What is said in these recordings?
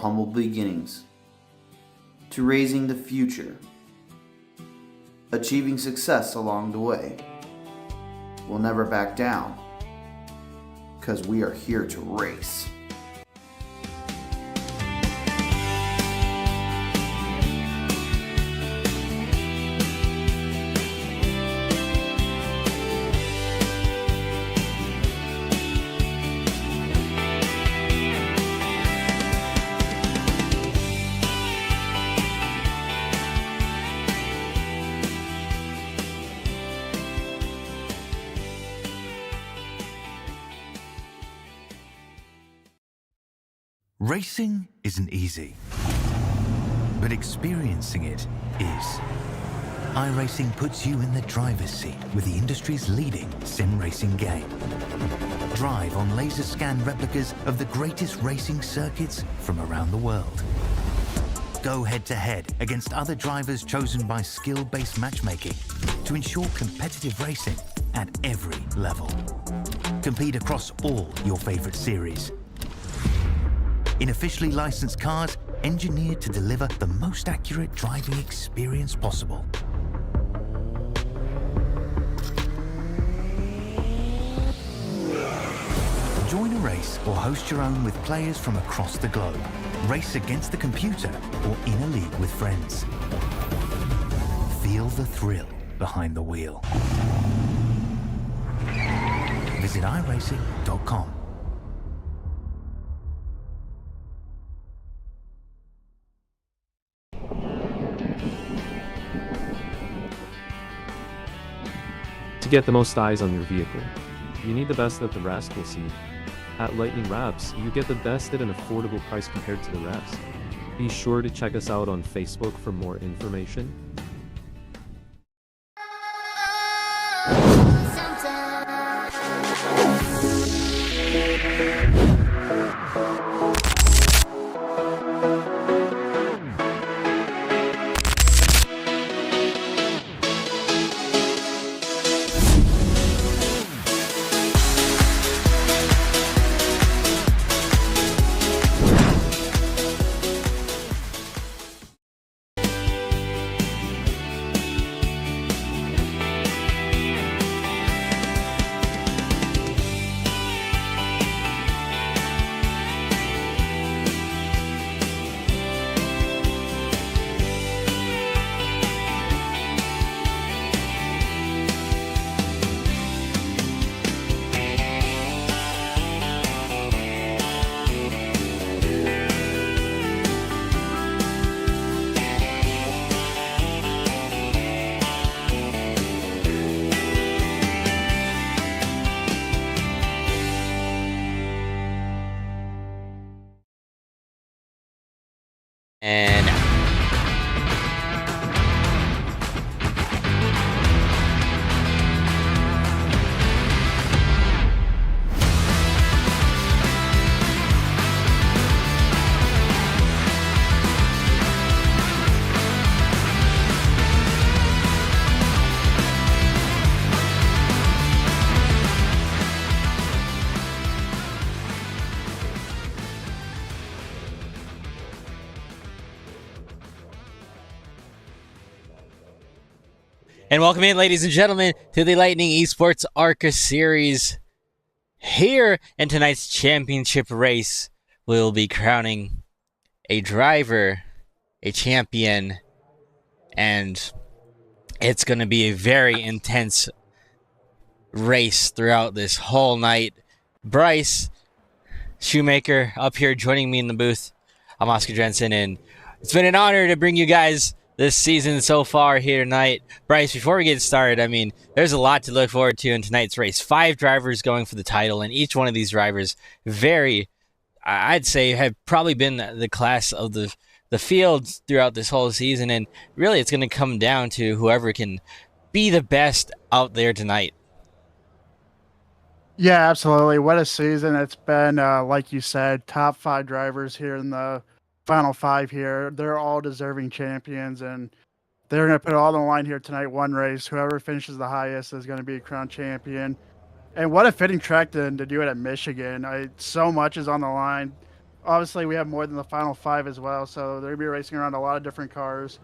humble beginnings to raising the future, achieving success along the way. We'll never back down, because we are here to race. Racing isn't easy, but experiencing it is. iRacing puts you in the driver's seat with the industry's leading sim racing game. Drive on laser scan replicas of the greatest racing circuits from around the world. Go head-to-head against other drivers chosen by skill-based matchmaking to ensure competitive racing at every level. Compete across all your favorite series in officially licensed cars engineered to deliver the most accurate driving experience possible. Join a race or host your own with players from across the globe. Race against the computer or in a league with friends. Feel the thrill behind the wheel. Visit iRacing.com. To get the most eyes on your vehicle, you need the best that the rest will see. At Lightning Wraps, you get the best at an affordable price compared to the rest. Be sure to check us out on Facebook for more information. And welcome in, ladies and gentlemen, to the Lightning eSports Arca Series. Here in tonight's championship race, we'll be crowning a driver, a champion, and it's going to be a very intense race throughout this whole night. Bryce Shoemaker up here joining me in the booth. I'm Oscar Jensen, and it's been an honor to bring you guys this season so far here tonight. Bryce, before we get started, I mean, there's a lot to look forward to in tonight's race. 5 drivers going for the title, and each one of these drivers I'd say, have probably been the class of the field throughout this whole season, and really it's going to come down to whoever can be the best out there tonight. Yeah, absolutely. What a season it's been. Like you said, top 5 drivers here in the final 5 here. They're all deserving champions, and they're going to put it all on the line here tonight. One race. Whoever finishes the highest is going to be a crowned champion. And what a fitting track to do it at Michigan. So much is on the line. Obviously, we have more than the final 5 as well, so they're going to be racing around a lot of different cars.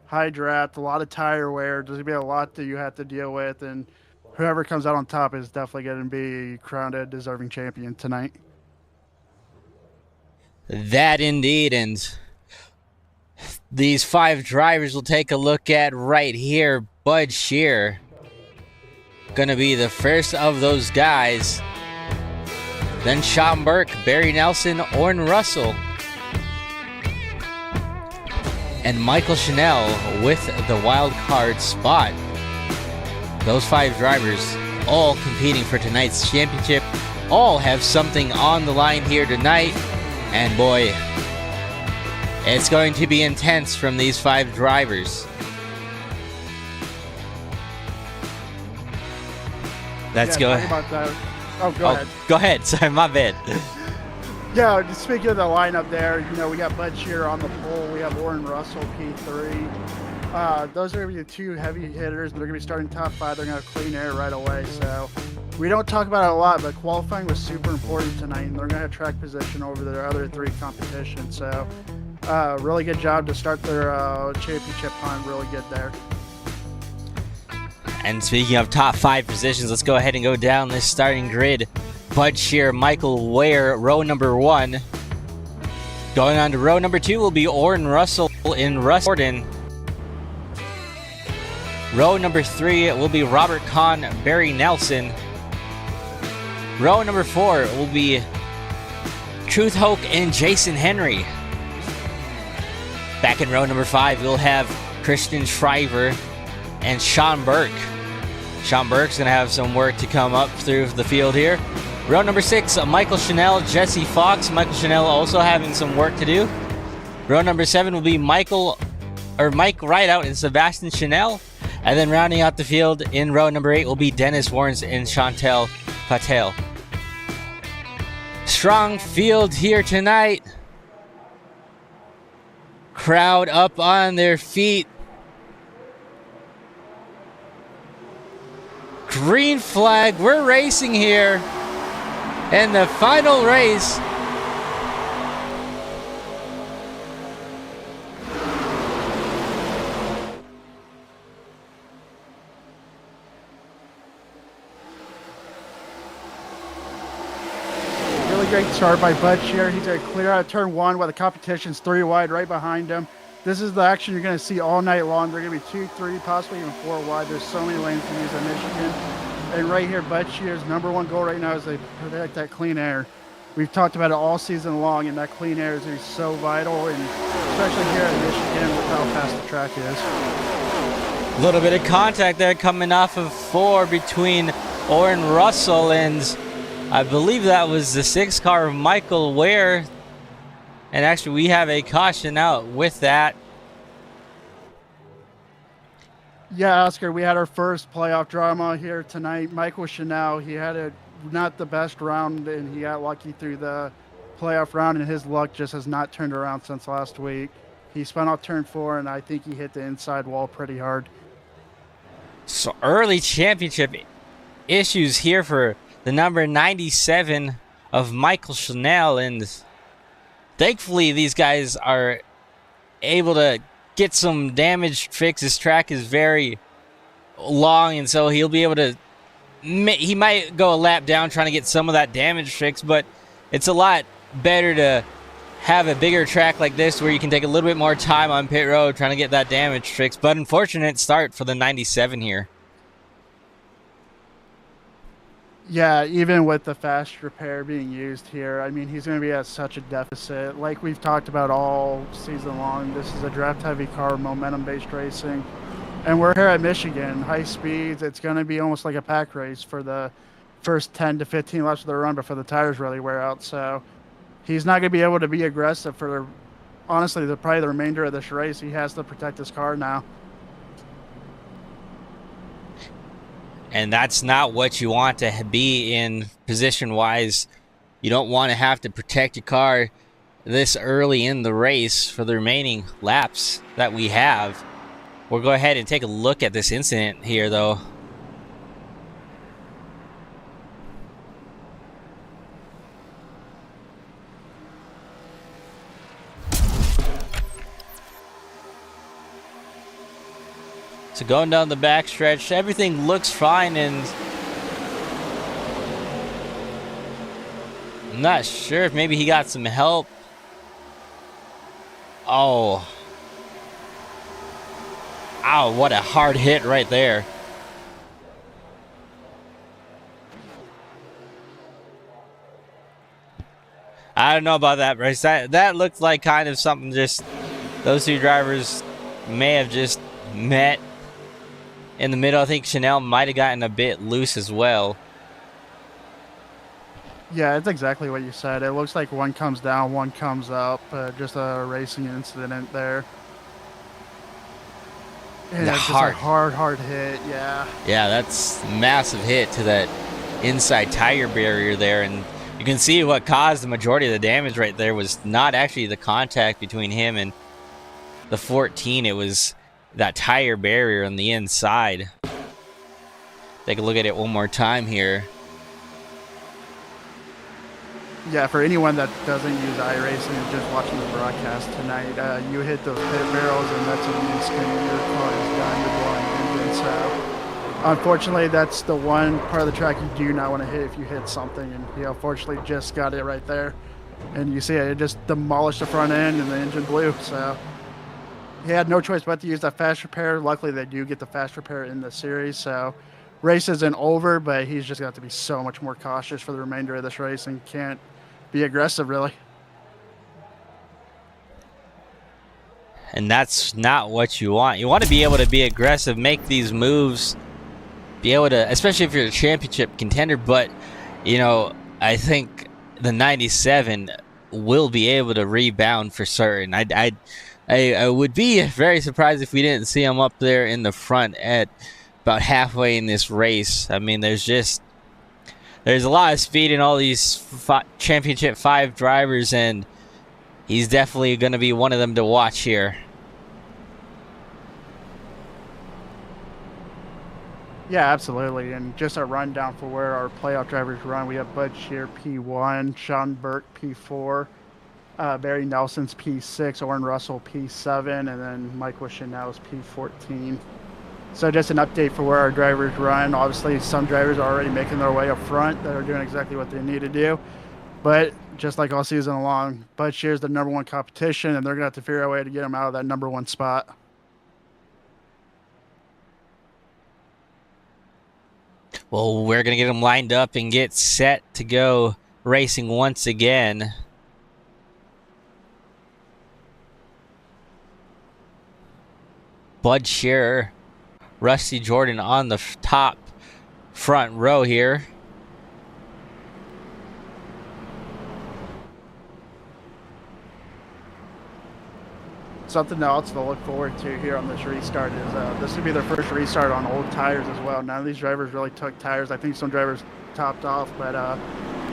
High draft, a lot of tire wear. There's going to be a lot that you have to deal with, and whoever comes out on top is definitely going to be crowned a deserving champion tonight. That indeed, and these 5 drivers we'll take a look at right here. Bud Shear, gonna be the first of those guys. Then Sean Burke, Barry Nelson, Orrin Russell, and Michael Chanel with the wild card spot. Those 5 drivers all competing for tonight's championship, all have something on the line here tonight, and boy, it's going to be intense from these 5 drivers. Let's go. About that. Oh, go ahead. Go ahead. Sorry, my bad. Yeah, just speaking of the lineup there, we got Bud Shear on the pole. We have Orrin Russell, P3. Those are going to be the 2 heavy hitters. They're going to be starting top 5. They're going to have clean air right away. So we don't talk about it a lot, but qualifying was super important tonight. And they're going to have track position over their other 3 competitions. So really good job to start their championship hunt. Really good there. And speaking of top 5 positions, let's go ahead and go down this starting grid. Bud Shear, Michael Ware, row number 1. Going on to row number 2 will be Orrin Russell in Russ Gordon. Row number 3 will be Robert Kahn, Barry Nelson. Row number 4 will be Truth Hoke and Jason Henry. Back in row number 5, we'll have Christian Shriver and Sean Burke. Sean Burke's going to have some work to come up through the field here. Row number 6, Michael Chanel, Jesse Fox. Michael Chanel also having some work to do. Row number 7 will be Mike Rideout and Sebastian Chanel. And then rounding out the field in row number 8 will be Dennis Warrens and Chantel Patel. Strong field here tonight. Crowd up on their feet. Green flag, we're racing here. And the final race. Really great start by Bud Shear. He's going to clear out of turn 1 while the competition's 3 wide right behind him. This is the action you're going to see all night long. They're going to be 2, 3, possibly even 4 wide. There's so many lanes to use in Michigan. And right here, Bud Shear's number 1 goal right now is they protect that clean air. We've talked about it all season long, and that clean air is so vital, and especially here in Michigan with how fast the track is. A little bit of contact there coming off of 4 between Orrin Russell and I believe that was the 6 car of Michael Ware. And actually, we have a caution out with that. Yeah, Oscar, we had our first playoff drama here tonight. Michael Chanel, he had not the best round, and he got lucky through the playoff round, and his luck just has not turned around since last week. He spun off turn 4, and I think he hit the inside wall pretty hard. So early championship issues here for the number 97 of Michael Chanel, and thankfully these guys are able to get some damage fixed. His track is very long, and so he'll be able to, he might go a lap down trying to get some of that damage fixed, but it's a lot better to have a bigger track like this where you can take a little bit more time on pit road trying to get that damage fixed. But unfortunate start for the 97 here. Yeah, even with the fast repair being used here, I mean, he's going to be at such a deficit. Like we've talked about all season long, this is a draft-heavy car, momentum-based racing. And we're here at Michigan, high speeds. It's going to be almost like a pack race for the first 10 to 15 laps of the run before the tires really wear out. So he's not going to be able to be aggressive for, honestly, probably the remainder of this race. He has to protect his car now. And that's not what you want to be in position-wise. You don't want to have to protect your car this early in the race for the remaining laps that we have. We'll go ahead and take a look at this incident here, though. So going down the backstretch, everything looks fine, and I'm not sure if maybe he got some help. Oh. Ow, what a hard hit right there. I don't know about that, Bryce. That looked like kind of something just those two drivers may have just met in the middle. I think Chanel might have gotten a bit loose as well. Yeah, it's exactly what you said. It looks like one comes down, one comes up. Just a racing incident there. And it's just a hard hit, yeah. Yeah, that's a massive hit to that inside tire barrier there. And you can see what caused the majority of the damage right there was not actually the contact between him and the 14. It was that tire barrier on the inside. Take a look at it one more time here. Yeah, for anyone that doesn't use iRacing and just watching the broadcast tonight, you hit those pit barrels and that's an instant your car is done, you're blowing engine. So unfortunately, that's the one part of the track you do not want to hit if you hit something, and he unfortunately just got it right there. And you see it just demolished the front end and the engine blew. So he had no choice but to use that fast repair. Luckily, they do get the fast repair in the series, so race isn't over, but he's just got to be so much more cautious for the remainder of this race and can't be aggressive, really. And that's not what you want. You want to be able to be aggressive, make these moves, be able to, especially if you're a championship contender. But, you know, I think the 97 will be able to rebound for certain. I would be very surprised if we didn't see him up there in the front at about halfway in this race. I mean, there's a lot of speed in all these Championship 5 drivers, and he's definitely going to be one of them to watch here. Yeah, absolutely. And just a rundown for where our playoff drivers run. We have Bud Shear P1, Sean Burke P4, Barry Nelson's P6, Oren Russell P7, and then Michael Chanel's P14. So just an update for where our drivers run. Obviously, some drivers are already making their way up front that are doing exactly what they need to do. But just like all season long, Bud Shear's the #1 competition, and they're going to have to figure out a way to get him out of that #1 spot. Well, we're going to get him lined up and get set to go racing once again. Bud Shearer, Rusty Jordan on the top front row here. Something else to look forward to here on this restart is this would be their first restart on old tires as well. None of these drivers really took tires. I think some drivers topped off, but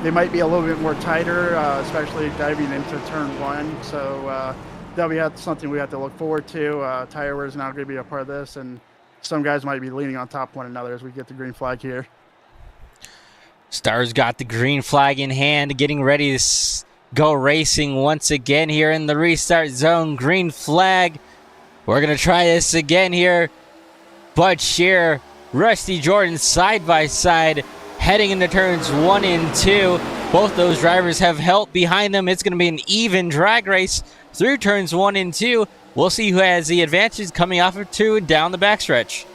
they might be a little bit more tighter, especially diving into turn 1. So that'll be something we have to look forward to. Tire wear is now going to be a part of this, and some guys might be leaning on top of one another as we get the green flag here. Stars got the green flag in hand, getting ready to go racing once again here in the restart zone. Green flag. We're going to try this again here. Bud Shear, Rusty Jordan side by side, heading into turns 1 and 2. Both those drivers have help behind them. It's going to be an even drag race through turns 1 and 2. We'll see who has the advantage coming off of 2 down the backstretch.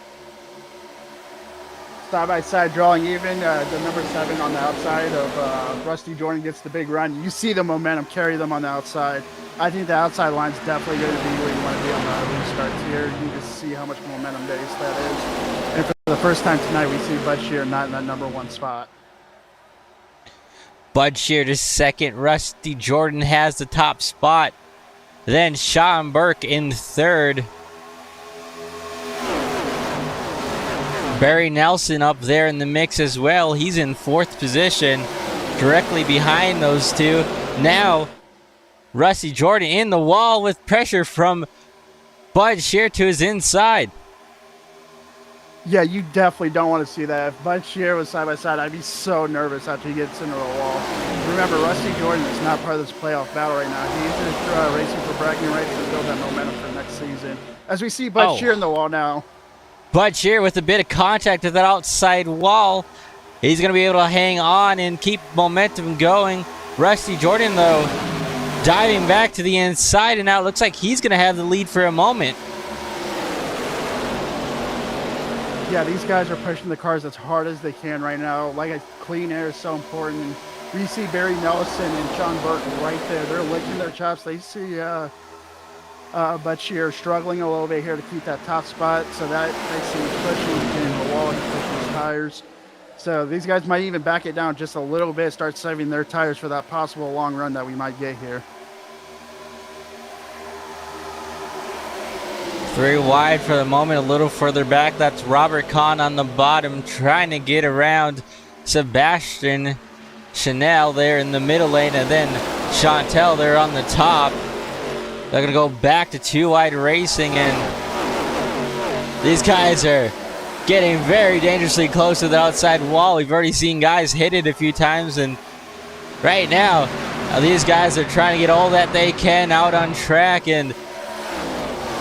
Side by side drawing even. The #7 on the outside of Rusty Jordan gets the big run. You see the momentum carry them on the outside. I think the outside line's definitely going to be where you want to be on the restarts here. You just see how much momentum base that is. And for the first time tonight, we see Bud Shear not in that #1 spot. Bud Shear to second. Rusty Jordan has the top spot. Then Sean Burke in third. Barry Nelson up there in the mix as well. He's in 4th position, directly behind those two. Now, Rusty Jordan in the wall with pressure from Bud Shear to his inside. Yeah, you definitely don't want to see that. If Bud Shear was side by side, I'd be so nervous after he gets into the wall. Remember, Rusty Jordan is not part of this playoff battle right now. He's just racing for bragging rights to build that momentum for next season. As we see Bud Shear in the wall now. Budge here with a bit of contact with that outside wall. He's going to be able to hang on and keep momentum going. Rusty Jordan, though, diving back to the inside, and now it looks like he's going to have the lead for a moment. Yeah, these guys are pushing the cars as hard as they can right now. Like, clean air is so important. And we see Barry Nelson and Sean Burke right there. They're licking their chops. They see Butch here struggling a little bit here to keep that top spot. So that they see he's pushing in the wall and pushing his tires. So these guys might even back it down just a little bit, start saving their tires for that possible long run that we might get here. 3 wide for the moment, a little further back. That's Robert Kahn on the bottom trying to get around Sebastian Chanel there in the middle lane, and then Chantel there on the top. They're going to go back to 2 wide racing, and these guys are getting very dangerously close to the outside wall. We've already seen guys hit it a few times, and right now these guys are trying to get all that they can out on track. And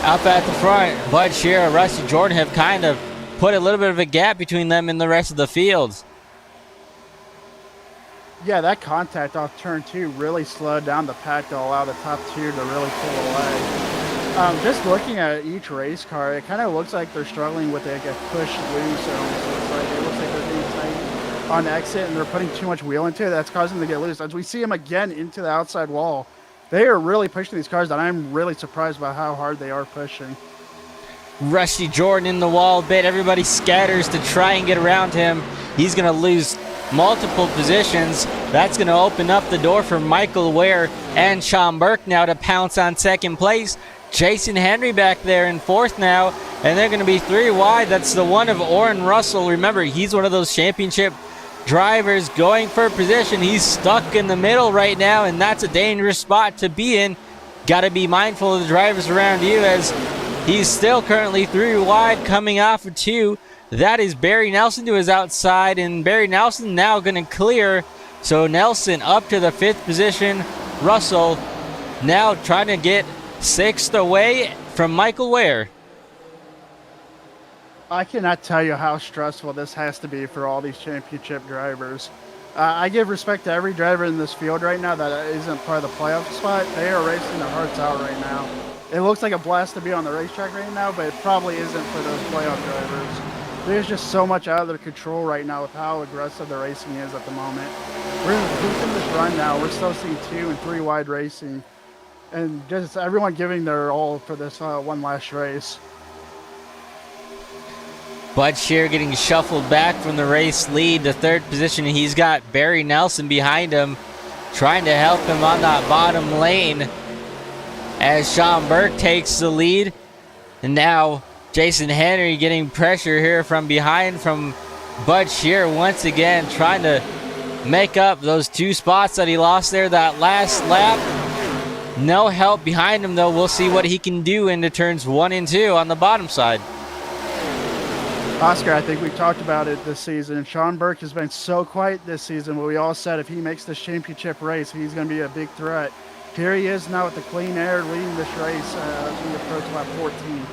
up at the front, Bud Shearer and Rusty Jordan have kind of put a little bit of a gap between them and the rest of the field. Yeah, that contact off turn 2 really slowed down the pack to allow the top 2 to really pull away. Just looking at each race car, it kind of looks like they're struggling with like a push loose. It looks like they're getting tight on exit, and they're putting too much wheel into it. That's causing them to get loose. As we see them again into the outside wall, they are really pushing these cars, and I'm really surprised by how hard they are pushing. Rusty Jordan in the wall a bit. Everybody scatters to try and get around him. He's going to lose multiple positions. That's going to open up the door for Michael Ware and Sean Burke now to pounce on second place. Jason Henry back there in 4th now, and they're going to be 3 wide. That's the one of Orrin Russell. Remember, he's one of those championship drivers going for position. He's stuck in the middle right now, and that's a dangerous spot to be in. Got to be mindful of the drivers around you, as he's still currently 3 wide coming off of 2. That is Barry Nelson to his outside, and Barry Nelson now going to clear. So Nelson up to the 5th position. Russell now trying to get 6th away from Michael Ware. I cannot tell you how stressful this has to be for all these championship drivers. I give respect to every driver in this field right now that isn't part of the playoff spot. They are racing their hearts out right now. It looks like a blast to be on the racetrack right now, but it probably isn't for those playoff drivers. There's just so much out of their control right now with how aggressive the racing is at the moment. We're in this run now. We're still seeing 2 and 3 wide racing, and just everyone giving their all for this one last race. Bud Shear getting shuffled back from the race lead to 3rd position. He's got Barry Nelson behind him, trying to help him on that bottom lane as Sean Burke takes the lead. And now Jason Henry getting pressure here from behind from Bud Shear once again, trying to make up those 2 spots that he lost there that last lap. No help behind him, though. We'll see what he can do into turns 1 and 2 on the bottom side. Oscar, I think we've talked about it this season. Sean Burke has been so quiet this season, but we all said if he makes this championship race, he's going to be a big threat. Here he is now with the clean air leading this race as we approach lap 14.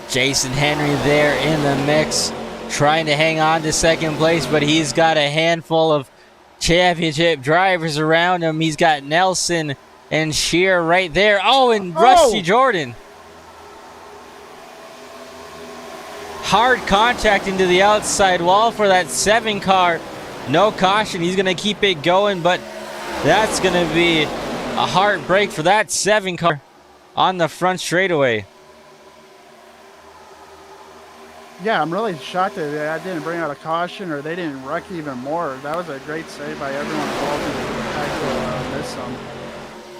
Jason Henry there in the mix, trying to hang on to 2nd place, but he's got a handful of championship drivers around him. He's got Nelson and Shear right there. Oh, and Rusty Jordan. Hard contact into the outside wall for that 7 car. No caution. He's going to keep it going, but that's going to be a hard break for that 7 car on the front straightaway. Yeah, I'm really shocked that I didn't bring out a caution or they didn't wreck even more. That was a great save by everyone involved in the pack to miss some.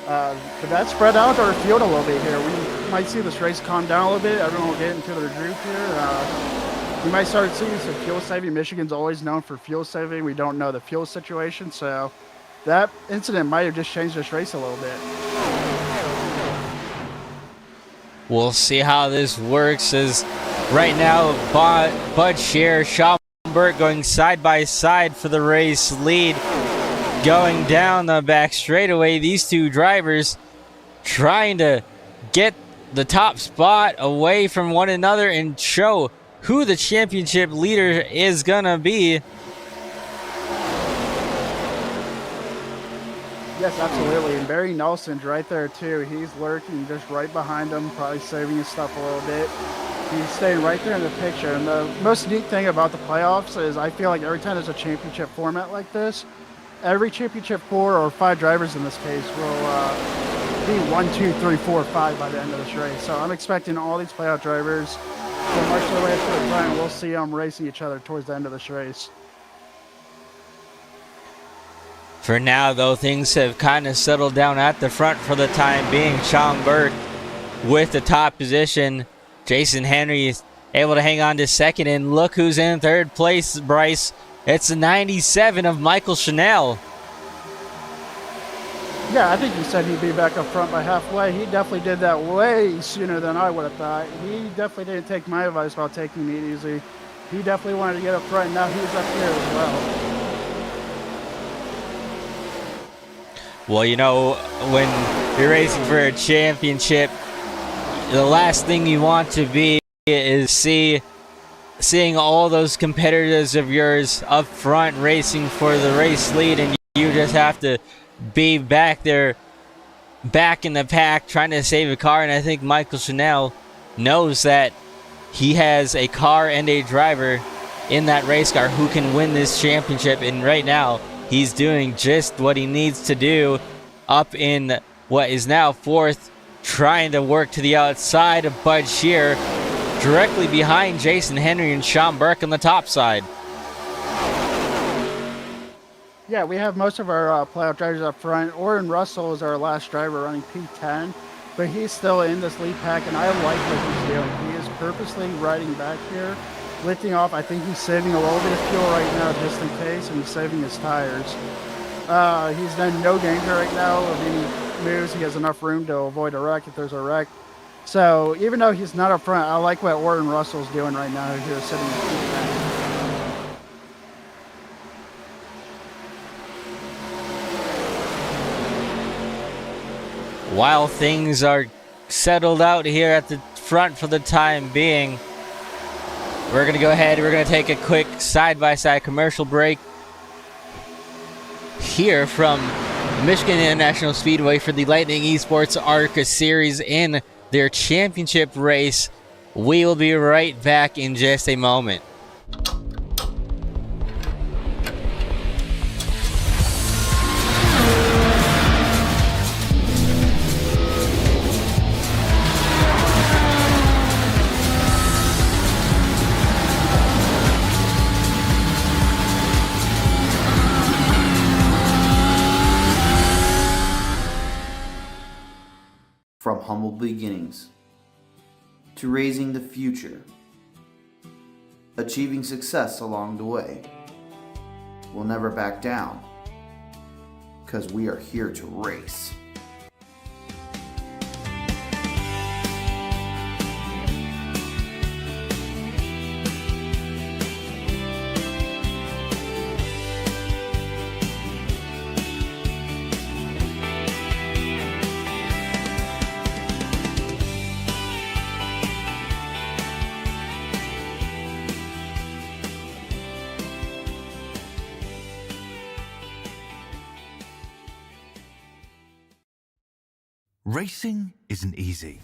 But that spread out our field a little bit here. We might see this race calm down a little bit. Everyone will get into their groove here. We might start seeing some fuel saving. Michigan's always known for fuel saving. We don't know the fuel situation, so that incident might have just changed this race a little bit. We'll see how this works, as right now Bud Shear, Sean Burke going side by side for the race lead. Going down the back straightaway, these 2 drivers trying to get the top spot away from one another and show who the championship leader is gonna be. Yes, absolutely. And Barry Nelson's right there too. He's lurking just right behind him, probably saving his stuff a little bit. He's staying right there in the picture. And the most neat thing about the playoffs is I feel like every time there's a championship format like this, every championship 4 or 5 drivers in this case will be 1, 2, 3, 4, 5 by the end of this race. So I'm expecting all these playoff drivers to march their way up to the front, and we'll see them racing each other towards the end of this race. For now, though, things have kind of settled down at the front for the time being. Sean Burke with the top position. Jason Henry is able to hang on to second, and look who's in third place, Bryce. It's the 97 of Michael Chanel. Yeah, I think he said he'd be back up front by halfway. He definitely did that way sooner than I would have thought. He definitely didn't take my advice about taking it easy. He definitely wanted to get up front, and now he's up here as well. Well, you know, when you're racing for a championship, the last thing you want to be is seeing all those competitors of yours up front racing for the race lead, and you just have to be back there, back in the pack, trying to save a car. And I think Michael Chanel knows that he has a car and a driver in that race car who can win this championship, and right now he's doing just what he needs to do up in what is now 4th, trying to work to the outside of Bud Shear, directly behind Jason Henry and Sean Burke on the top side. Yeah, we have most of our playoff drivers up front. Orrin Russell is our last driver running P10, but he's still in this lead pack, and I like what he's doing. He is purposely riding back here, lifting off. I think he's saving a little bit of fuel right now just in case, and he's saving his tires. He's in no danger right now of any moves. He has enough room to avoid a wreck if there's a wreck. So even though he's not up front, I like what Orrin Russell's doing right now here, sitting in P10. While things are settled out here at the front for the time being, we're going to go ahead, we're going to take a quick side-by-side commercial break here from Michigan International Speedway for the Lightning eSports Arca Series in their championship race. We will be right back in just a moment. From humble beginnings to raising the future, achieving success along the way. We'll never back down, because we are here to race. Racing isn't easy,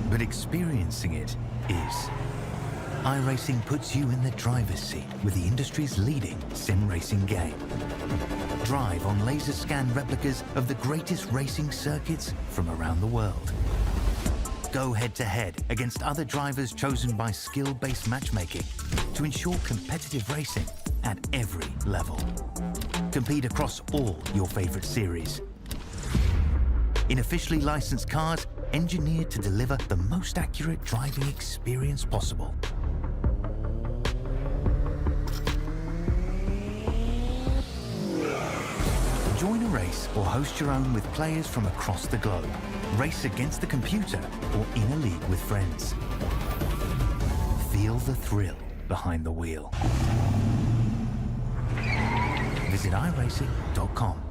but experiencing it is. iRacing puts you in the driver's seat with the industry's leading sim racing game. Drive on laser scan replicas of the greatest racing circuits from around the world. Go head to head against other drivers chosen by skill-based matchmaking to ensure competitive racing at every level. Compete across all your favorite series. In officially licensed cars, engineered to deliver the most accurate driving experience possible. Join a race or host your own with players from across the globe. Race against the computer or in a league with friends. Feel the thrill behind the wheel. Visit iRacing.com.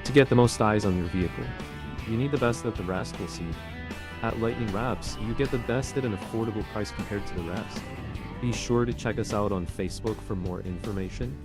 To get the most eyes on your vehicle, you need the best that the rest will see. At Lightning Wraps, you get the best at an affordable price compared to the rest. Be sure to check us out on Facebook for more information.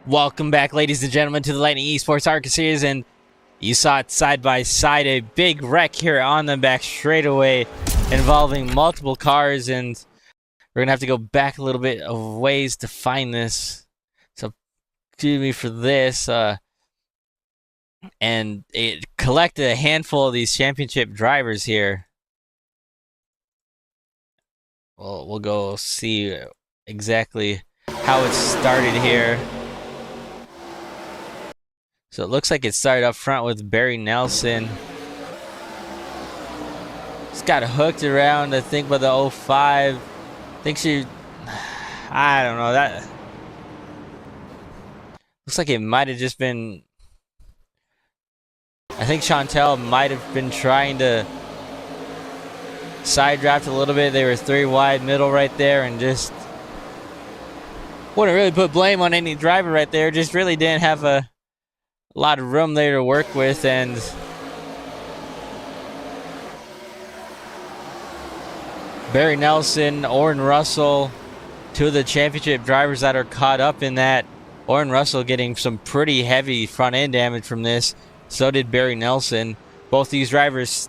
Welcome back, ladies and gentlemen, to the Lightning eSports Arca Series, and you saw it side by side, a big wreck here on the back straightaway involving multiple cars, and we're gonna have to go back a little bit of ways to find this. So excuse me for this. And it collected a handful of these championship drivers here. Well, we'll go see exactly how it started here. So it looks like it started up front with Barry Nelson. Just got hooked around, I think, by the 05. I think I don't know. That looks like it might have just been. I think Chantel might have been trying to side draft a little bit. They were 3 wide middle right there, and just wouldn't really put blame on any driver right there. Just really didn't have a lot of room there to work with, and Barry Nelson, Orrin Russell, 2 of the championship drivers that are caught up in that. Orrin Russell getting some pretty heavy front end damage from this. So did Barry Nelson. Both these drivers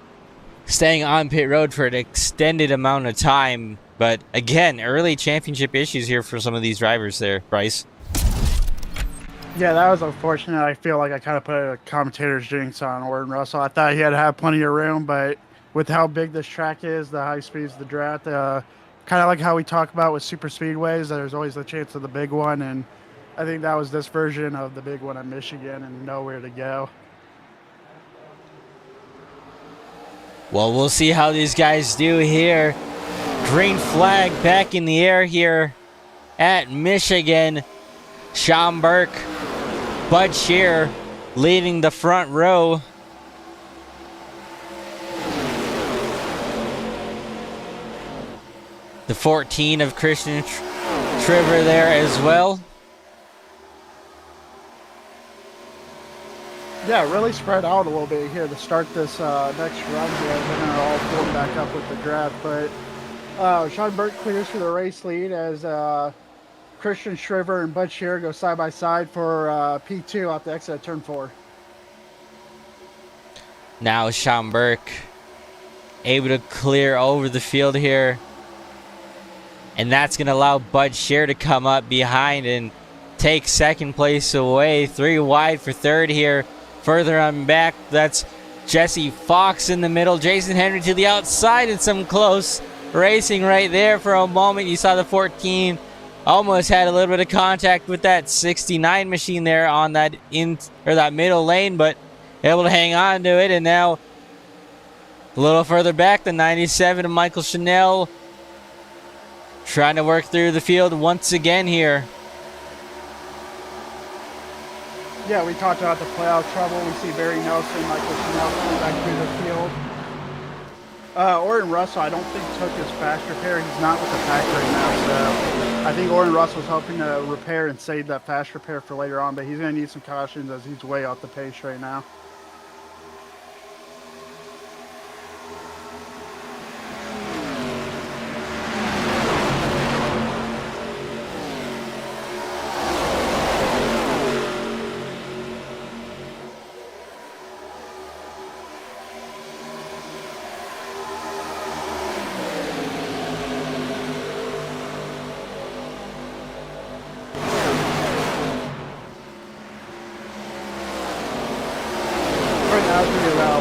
staying on pit road for an extended amount of time. But again, early championship issues here for some of these drivers there, Bryce. Yeah, that was unfortunate. I feel like I kind of put a commentator's jinx on Orrin Russell. I thought he had to have plenty of room, but with how big this track is, the high speeds, the draft, kind of like how we talk about with super speedways, there's always the chance of the big one, and I think that was this version of the big one in Michigan and nowhere to go. Well, we'll see how these guys do here. Green flag back in the air here at Michigan. Sean Burke, Bud Shear leading the front row. The 14 of Christian Triver there as well. Yeah, really spread out a little bit here to start this next run here. Then they're all pulling back up with the draft. But Sean Burke clears for the race lead as Christian Shriver and Bud Shear go side by side for P2 off the exit of turn 4. Now Sean Burke able to clear over the field here. And that's going to allow Bud Shear to come up behind and take second place away. 3 wide for third here. Further on back, that's Jesse Fox in the middle. Jason Henry to the outside, and some close racing right there for a moment. You saw the 14 almost had a little bit of contact with that 69 machine there on that that middle lane, but able to hang on to it. And now a little further back, the 97 of Michael Chanel trying to work through the field once again here. Yeah, we talked about the playoff trouble. We see Barry Nelson, Michael Chanel coming back through the field. Orrin Russell, I don't think took his fast repair. He's not with the pack right now, so I think Orin Russ was hoping to repair and save that fast repair for later on, but he's going to need some cautions as he's way off the pace right now.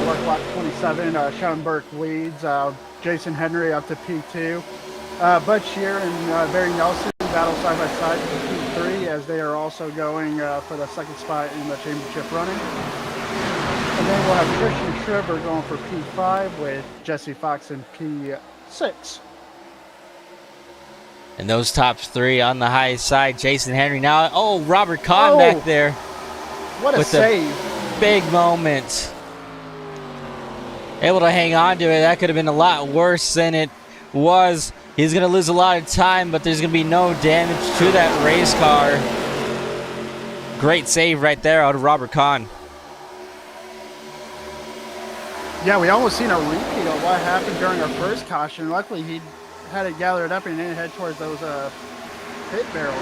Work lap 27, Sean Burke leads, Jason Henry up to P2. Bud Shear and Barry Nelson battle side by side for P3 as they are also going for the second spot in the championship running. And then we'll have Christian Schreiber going for P5 with Jesse Fox in P6. And those top three on the high side, Jason Henry now. Oh, Robert Kahn back there. What a with save. Big moment. Able to hang on to it. That could have been a lot worse than it was. He's going to lose a lot of time, but there's going to be no damage to that race car. Great save right there out of Robert Kahn. Yeah, we almost seen a repeat of what happened during our first caution. Luckily, he had it gathered up and then head towards those pit barrels.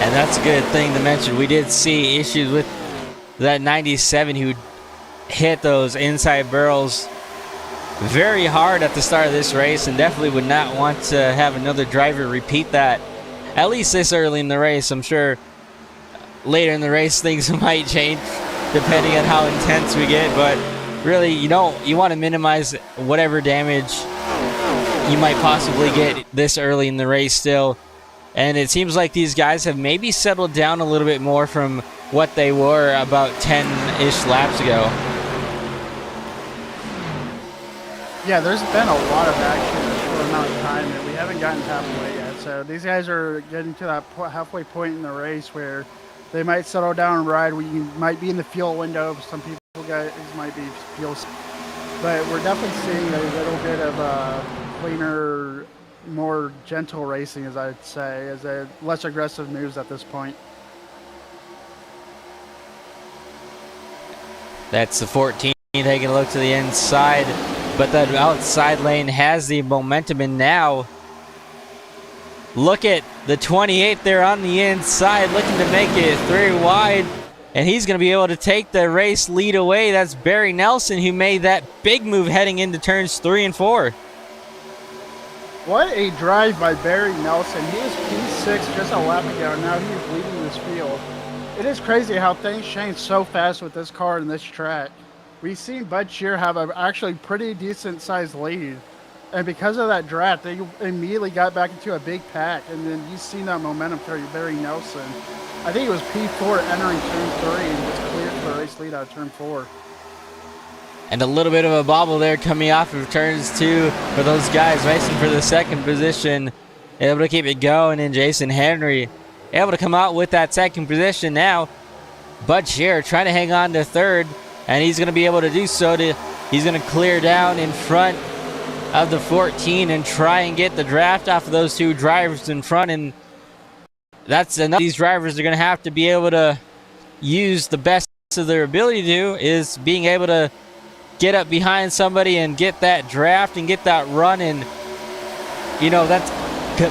And that's a good thing to mention. We did see issues with that 97 who hit those inside barrels very hard at the start of this race and definitely would not want to have another driver repeat that, at least this early in the race. I'm sure later in the race things might change depending on how intense we get, but really you want to minimize whatever damage you might possibly get this early in the race still. And it seems like these guys have maybe settled down a little bit more from what they were about 10-ish laps ago. Yeah, there's been a lot of action in a short amount of time, and we haven't gotten halfway yet. So these guys are getting to that halfway point in the race where they might settle down and ride. We might be in the fuel window. Some people guys might be fuel, but we're definitely seeing a little bit of cleaner, more gentle racing, as I'd say, as a less aggressive moves at this point. That's the 14 taking a look to the inside, but the outside lane has the momentum, and now look at the 28 there on the inside looking to make it 3 wide, and he's going to be able to take the race lead away. That's Barry Nelson, who made that big move heading into turns 3 and 4. What a drive by Barry Nelson. He was P6 just a lap ago, and now he's leading this field. It is crazy how things change so fast with this car and this track. We've seen Bud Shear have an actually pretty decent sized lead, and because of that draft, they immediately got back into a big pack, and then you've seen that momentum carry Barry Nelson. I think it was P4 entering turn 3 and was cleared for a race lead out of turn 4. And a little bit of a bobble there coming off of turns 2 for those guys racing for the second position. Able to keep it going, and Jason Henry able to come out with that second position now. Bud Shear trying to hang on to third, and he's going to be able to do so. He's going to clear down in front of the 14 and try and get the draft off of those two drivers in front, and that's enough. These drivers are going to have to be able to use the best of their ability to do is being able to get up behind somebody and get that draft and get that run, and that's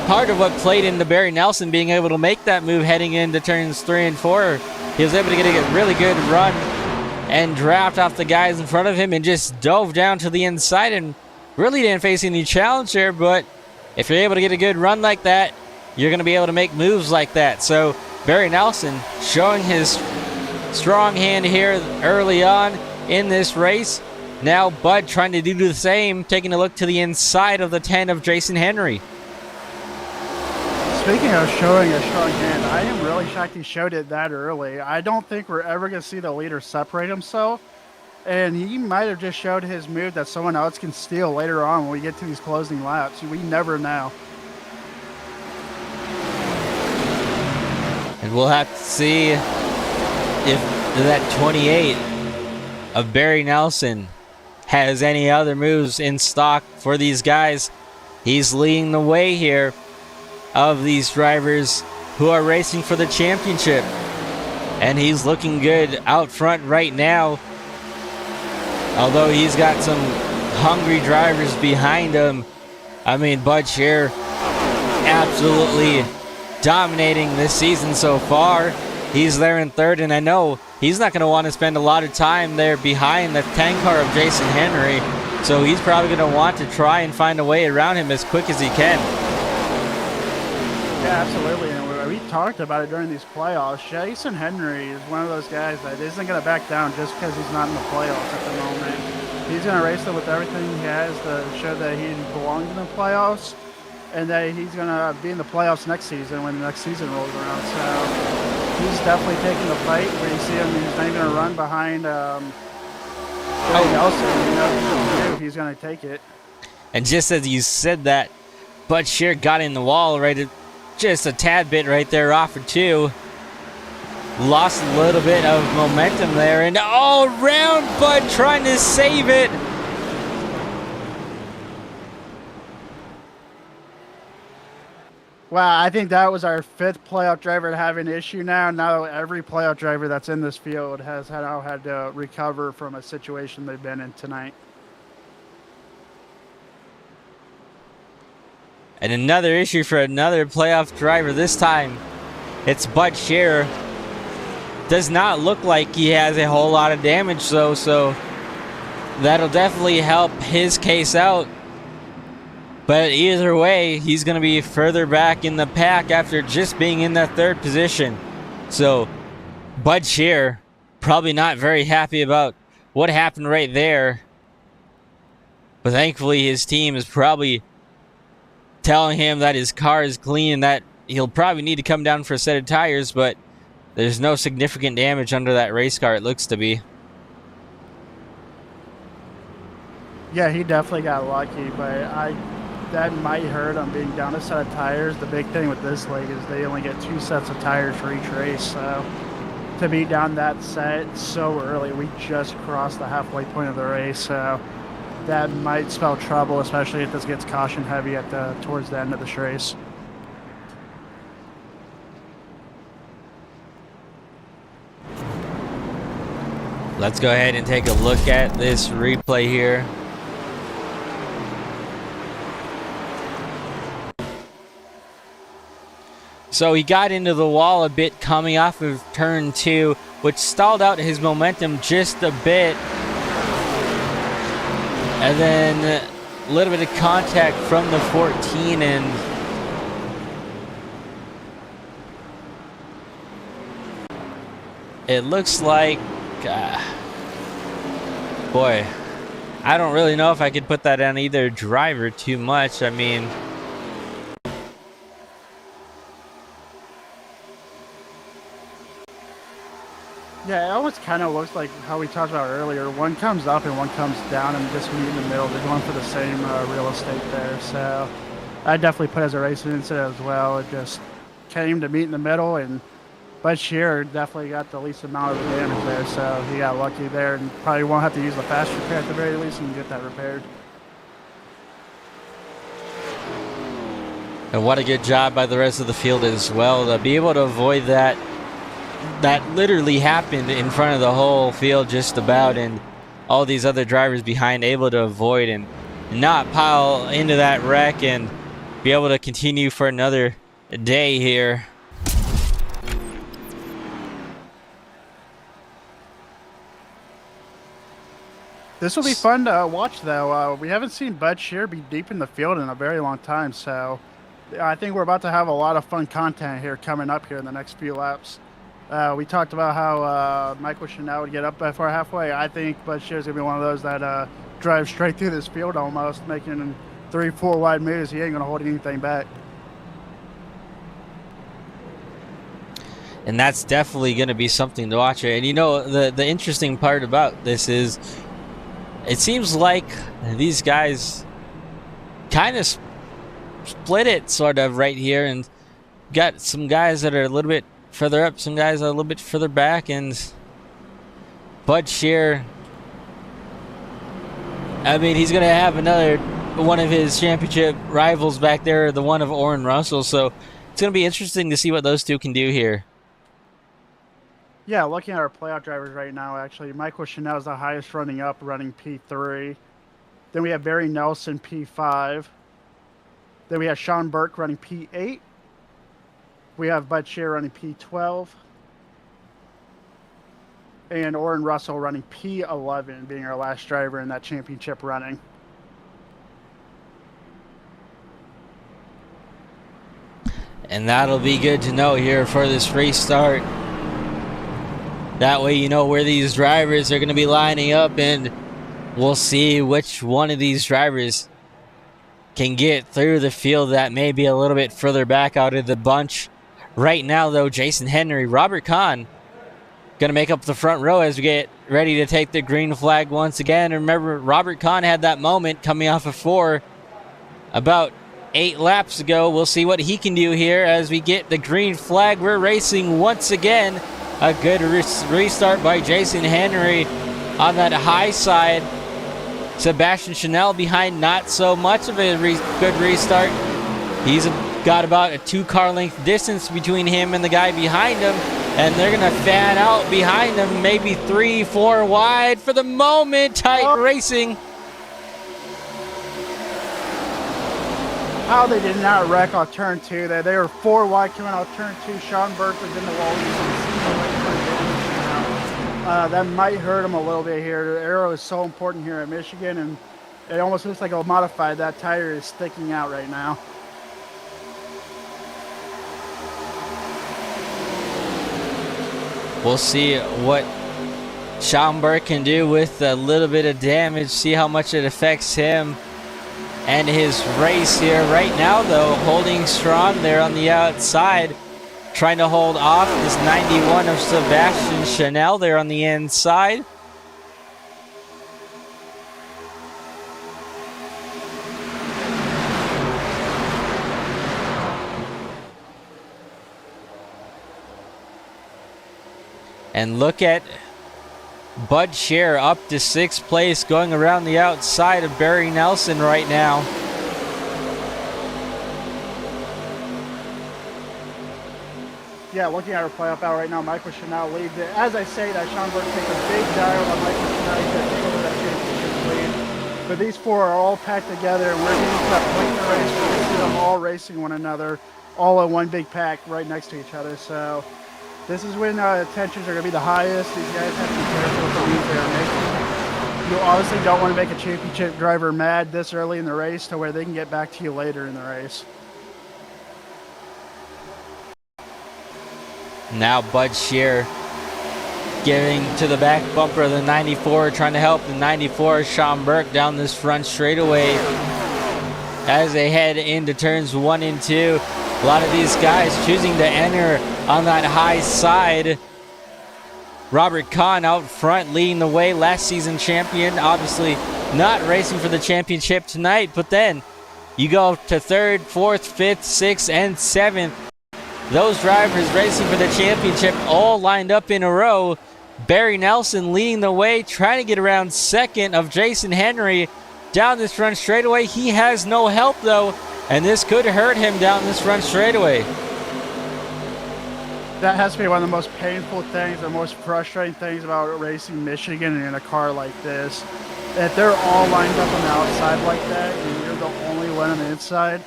part of what played into Barry Nelson being able to make that move heading into turns 3 and 4. He was able to get a really good run and draft off the guys in front of him and just dove down to the inside and really didn't face any challenge there. But if you're able to get a good run like that, you're going to be able to make moves like that. So Barry Nelson showing his strong hand here early on in this race. Now Bud trying to do the same, taking a look to the inside of the 10 of Jason Henry. Speaking of showing a strong hand, I am really shocked he showed it that early. I don't think we're ever going to see the leader separate himself, and he might have just showed his move that someone else can steal later on when we get to these closing laps. We never know. And we'll have to see if that 28 of Barry Nelson has any other moves in stock for these guys. He's leading the way here of these drivers who are racing for the championship. And he's looking good out front right now. Although he's got some hungry drivers behind him. I mean, Bud Scheer absolutely dominating this season so far. He's there in third, and I know he's not going to want to spend a lot of time there behind the 10 car of Jason Henry. So he's probably going to want to try and find a way around him as quick as he can. Yeah, absolutely. And we talked about it during these playoffs. Jason Henry is one of those guys that isn't going to back down just because he's not in the playoffs at the moment. He's going to race it with everything he has to show that he belongs in the playoffs, and that he's going to be in the playoffs next season when the next season rolls around. So he's definitely taking the fight. Where you see him, he's not even going to run behind Nelson. You know, he's going to take it. And just as you said that, Bud Scheer got in the wall just a tad bit right there off of 2. Lost a little bit of momentum there, and all around Bud trying to save it. Wow, I think that was our 5th playoff driver to have an issue now. Now every playoff driver that's in this field has now had to recover from a situation they've been in tonight. And another issue for another playoff driver. This time, it's Bud Scheer. Does not look like he has a whole lot of damage, though, so that'll definitely help his case out. But either way, he's going to be further back in the pack after just being in that 3rd position. So, Bud Scheer probably not very happy about what happened right there. But thankfully, his team is probably telling him that his car is clean and that he'll probably need to come down for a set of tires, but there's no significant damage under that race car, it looks to be. Yeah, he definitely got lucky, but that might hurt him being down a set of tires. The big thing with this league is they only get 2 sets of tires for each race, so to be down that set so early, we just crossed the halfway point of the race, so that might spell trouble, especially if this gets caution heavy towards the end of this race. Let's go ahead and take a look at this replay here. So he got into the wall a bit coming off of turn 2, which stalled out his momentum just a bit. And then a little bit of contact from the 14, and it looks like, boy, I don't really know if I could put that on either driver too much. I mean, yeah, it almost kind of looks like how we talked about earlier. One comes up and one comes down and just meet in the middle. They're going for the same real estate there. So I definitely put it as a racing incident as well. It just came to meet in the middle, and Bud Scheer definitely got the least amount of damage there. So he got lucky there and probably won't have to use the fast repair at the very least and get that repaired. and what a good job by the rest of the field as well to be able to avoid that. That literally happened in front of the whole field just about, and all these other drivers behind able to avoid and not pile into that wreck and be able to continue for another day here. This will be fun to watch, though. We haven't seen Bud Scheer be deep in the field in a very long time, so I think we're about to have a lot of fun content here coming up here in the next few laps. We talked about how Michael Chanel would get up before halfway. I think Bud Scheer's going to be one of those that drives straight through this field almost, making 3-4 wide moves. He ain't going to hold anything back. And that's definitely going to be something to watch. And you know, the interesting part about this is it seems like these guys kind of split it sort of right here, and got some guys that are a little bit further up, some guys are a little bit further back, and Bud Scheer I mean, he's going to have another one of his championship rivals back there, the one of Oren Russell. So it's going to be interesting to see what those two can do here. Yeah, looking at our playoff drivers right now, actually, Michael Chanel is the highest running up, running P3. Then we have Barry Nelson, P5. Then we have Sean Burke running P8. We have Bud Shear running P12. And Oren Russell running P11, being our last driver in that championship running. And that'll be good to know here for this restart. That way you know where these drivers are going to be lining up, and we'll see which one of these drivers can get through the field that may be a little bit further back out of the bunch. Right now, though, Jason Henry, Robert Kahn going to make up the front row as we get ready to take the green flag once again. And remember, Robert Kahn had that moment coming off of 4 about 8 laps ago. We'll see what he can do here as we get the green flag. We're racing once again. A good restart by Jason Henry on that high side. Sebastian Chanel behind, not so much of a good restart. He's got about a 2-car length distance between him and the guy behind him, and they're gonna fan out behind him, maybe 3-4 wide for the moment. Tight racing. How they did not wreck on turn 2. They were 4 wide coming out turn 2. Sean Burke was in the wall. That might hurt him a little bit here. The aero is so important here at Michigan, and it almost looks like a modified. That tire is sticking out right now. We'll see what Sean Burke can do with a little bit of damage, see how much it affects him and his race here. Right now, though, holding strong there on the outside, trying to hold off this 91 of Sebastian Chanel there on the inside. And look at Bud Shear up to 6th place, going around the outside of Barry Nelson right now. Yeah, looking at our playoff battle right now, Michael Chanel leads it. As I say that, Sean Burke takes a big dive on Michael Chanel. He's going to take over that championship lead. But these 4 are all packed together, and we're getting to that point in the race where we see them all racing one another, all in one big pack right next to each other. So this is when tensions are going to be the highest. These guys have to be careful with the moves they are making. You obviously don't want to make a championship driver mad this early in the race to where they can get back to you later in the race. Now Bud Shear giving to the back bumper of the 94, trying to help the 94 Sean Burke down this front straightaway as they head into turns 1 and 2. A lot of these guys choosing to enter on that high side. Robert Kahn out front leading the way, last season champion, obviously not racing for the championship tonight, but then you go to 3rd, 4th, 5th, 6th, and 7th. Those drivers racing for the championship all lined up in a row. Barry Nelson leading the way, trying to get around 2nd of Jason Henry down this front straightaway. He has no help though, and this could hurt him down this front straightaway. That has to be one of the most painful things, the most frustrating things about racing Michigan in a car like this. If they're all lined up on the outside like that, and you're the only one on the inside,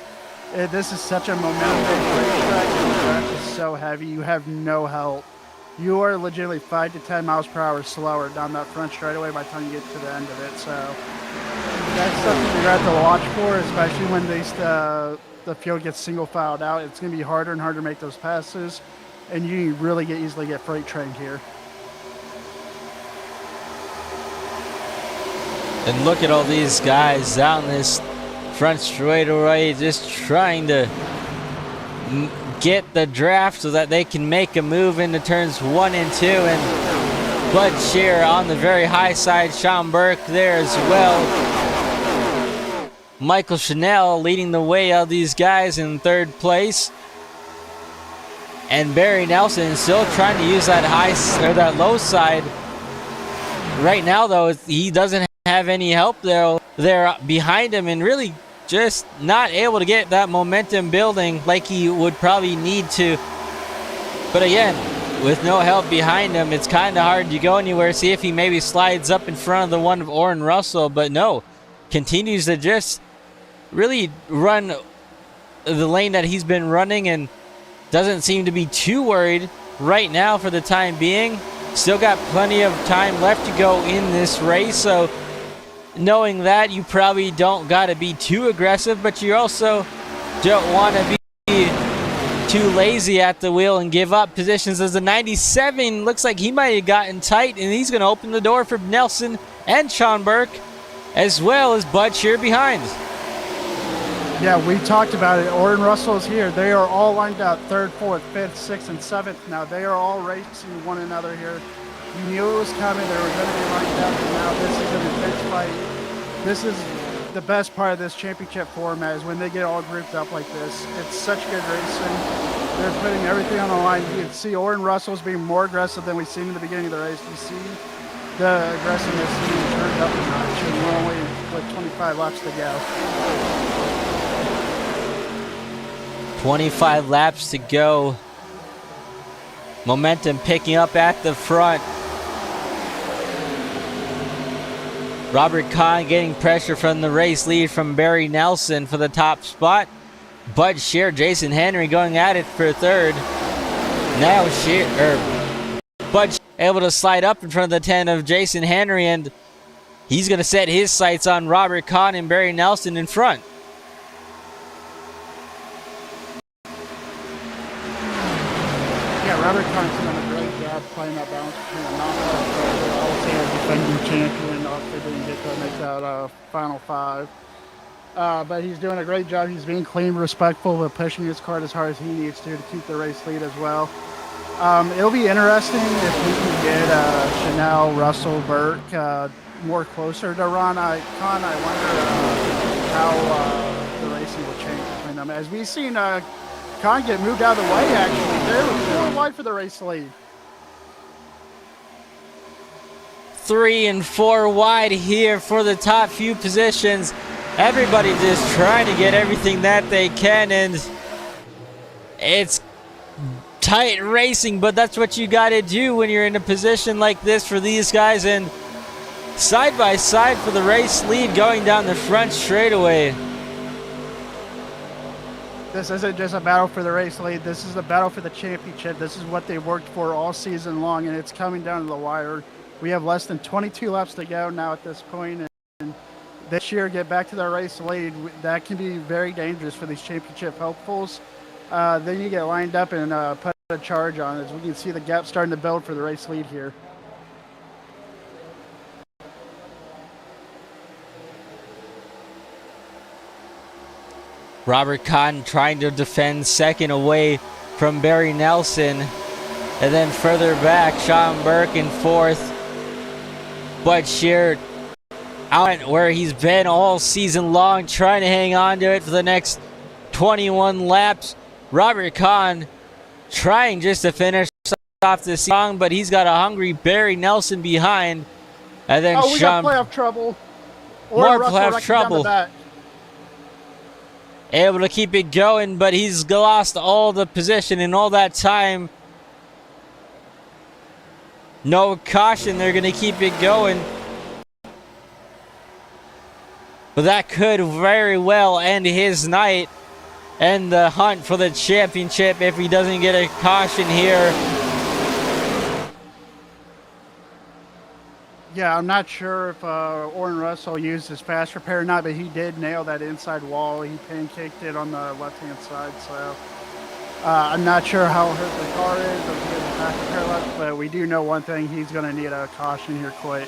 this is such a momentum-based racetrack, and the track is so heavy, you have no help. You are legitimately 5 to 10 miles per hour slower down that front straightaway by the time you get to the end of it. So that's something you're going to have to watch for, especially when the field gets single filed out. It's going to be harder and harder to make those passes, and you really easily get freight trained here. And look at all these guys down this front straightaway, just trying to get the draft so that they can make a move into turns 1 and 2. And Bud Shear on the very high side, Sean Burke there as well. Michael Chanel leading the way out of these guys in 3rd place. And Barry Nelson still trying to use that high or that low side. Right now though, he doesn't have any help there behind him, and really just not able to get that momentum building like he would probably need to. But again, with no help behind him, it's kind of hard to go anywhere. See if he maybe slides up in front of the one of Oren Russell, but no, continues to just really run the lane that he's been running and doesn't seem to be too worried right now for the time being. Still got plenty of time left to go in this race, so knowing that, you probably don't got to be too aggressive, but you also don't want to be too lazy at the wheel and give up positions, as the 97 looks like he might have gotten tight, and he's going to open the door for Nelson and Sean Burke, as well as Bud Shear behind. Yeah, we talked about it. Oren Russell is here. They are all lined up 3rd, 4th, 5th, 6th, and 7th. Now they are all racing one another here. You knew it was coming. They were going to be lined up. And now this is an intense fight. This is the best part of this championship format, is when they get all grouped up like this. It's such good racing. They're putting everything on the line. You can see Oren Russell's being more aggressive than we've seen in the beginning of the race. You see the aggressiveness being turned up a notch, and we're only with 25 laps to go. 25 laps to go. Momentum picking up at the front. Robert Kahn getting pressure from the race lead from Barry Nelson for the top spot. Bud Shear, Jason Henry going at it for 3rd. Now Bud able to slide up in front of the 10 of Jason Henry, and he's going to set his sights on Robert Kahn and Barry Nelson in front. Robert Kahn's done a great job playing that balance between a non-player, also a defending champion. Also didn't get to make that final 5. But he's doing a great job. He's being clean, respectful, but pushing his cart as hard as he needs to keep the race lead as well. It'll be interesting if we can get Chanel, Russell, Burke more closer to Kahn. I wonder how the racing will change between them. As we've seen Kahn get moved out of the way, actually. They were 4 wide for the race lead. 3 and 4 wide here for the top few positions. Everybody just trying to get everything that they can, and it's tight racing, but that's what you got to do when you're in a position like this for these guys. And side by side for the race lead going down the front straightaway. This isn't just a battle for the race lead. This is a battle for the championship. This is what they worked for all season long, and it's coming down to the wire. We have less than 22 laps to go now at this point, and this year get back to the race lead. That can be very dangerous for these championship hopefuls. Then you get lined up and put a charge on. As we can see the gap starting to build for the race lead here. Robert Kahn trying to defend 2nd away from Barry Nelson. And then further back, Sean Burke in 4th. Bud Shear out where he's been all season long, trying to hang on to it for the next 21 laps. Robert Kahn trying just to finish off this song, but he's got a hungry Barry Nelson behind. And then we got playoff trouble. More playoff trouble. Able to keep it going, but he's lost all the position in all that time. No caution, they're going to keep it going. But that could very well end his night and the hunt for the championship if he doesn't get a caution here. Yeah, I'm not sure if Oren Russell used his fast repair or not, but he did nail that inside wall. He pancaked it on the left-hand side, so I'm not sure how hurt the car is or if he has a fast repair left, but we do know one thing, he's going to need a caution here quick.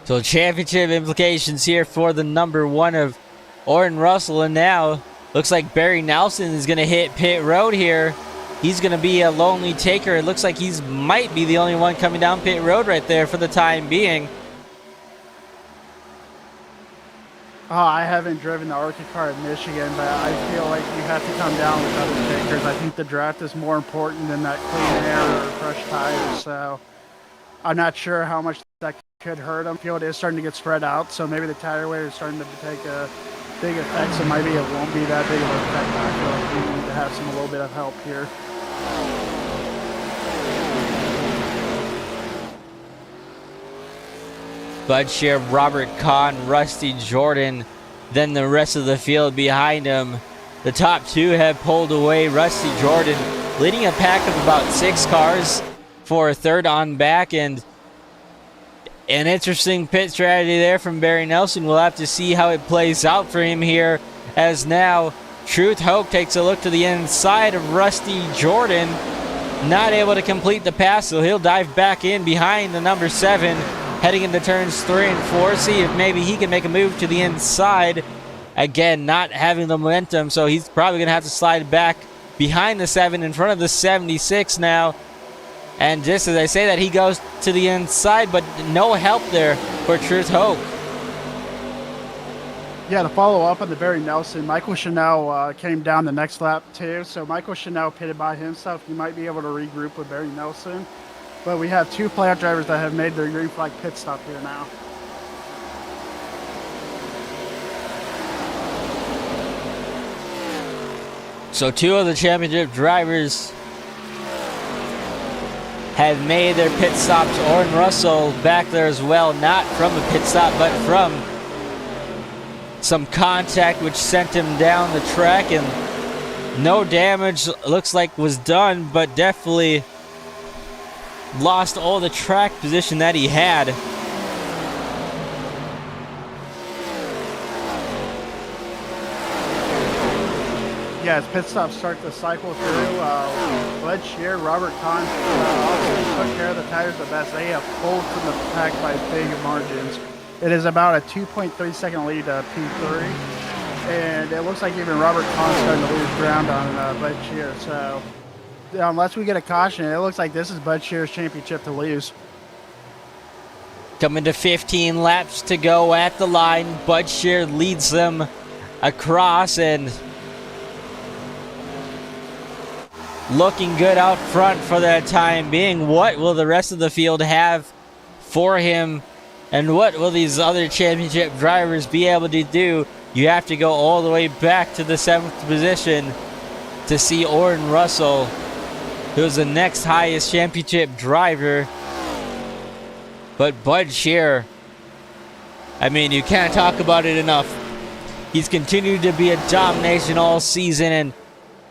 So championship implications here for the number 1 of Oren Russell, and now looks like Barry Nelson is going to hit pit road here. He's going to be a lonely taker. It looks like he might be the only one coming down pit road right there for the time being. Oh, I haven't driven the Arca car in Michigan, but I feel like you have to come down with other takers. I think the draft is more important than that clean air or fresh tires. So I'm not sure how much that could hurt them. Field is starting to get spread out, so maybe the tire weight is starting to take a big effect. So maybe it won't be that big of an effect. I feel like we need to have a little bit of help here. Bud Shear, Robert Kahn, Rusty Jordan, then the rest of the field behind him. The top two have pulled away. Rusty Jordan leading a pack of about 6 cars for a third on back, and an interesting pit strategy there from Barry Nelson. We'll have to see how it plays out for him here, as now Truth Hoke takes a look to the inside of Rusty Jordan. Not able to complete the pass, so he'll dive back in behind the number 7. Heading into turns 3 and 4, see if maybe he can make a move to the inside. Again, not having the momentum, so he's probably going to have to slide back behind the 7 in front of the 76 now. And just as I say that, he goes to the inside, but no help there for Truth Hope. Yeah, to follow up on the Barry Nelson, Michael Chanel came down the next lap too. So Michael Chanel pitted by himself. He might be able to regroup with Barry Nelson. But we have 2 playoff drivers that have made their green flag pit stop here now. So 2 of the championship drivers have made their pit stops. Orrin Russell back there as well, not from a pit stop, but from some contact which sent him down the track, and no damage looks like was done, but definitely lost all the track position that he had. Yeah, as pit stops start to cycle through, Bud Shear, Robert Kahn also took care of the tires the best. They have pulled from the pack by big margins. It is about a 2.3 second lead to P3, and it looks like even Robert Kahn's starting to lose ground on Bud Shear. So unless we get a caution, it looks like this is Bud Shear's championship to lose. Coming to 15 laps to go at the line. Bud Shear leads them across and looking good out front for the time being. What will the rest of the field have for him, and what will these other championship drivers be able to do? You have to go all the way back to the 7th position to see Orrin Russell, who's the next highest championship driver. But Bud Shear, I mean, you can't talk about it enough. He's continued to be a domination all season, and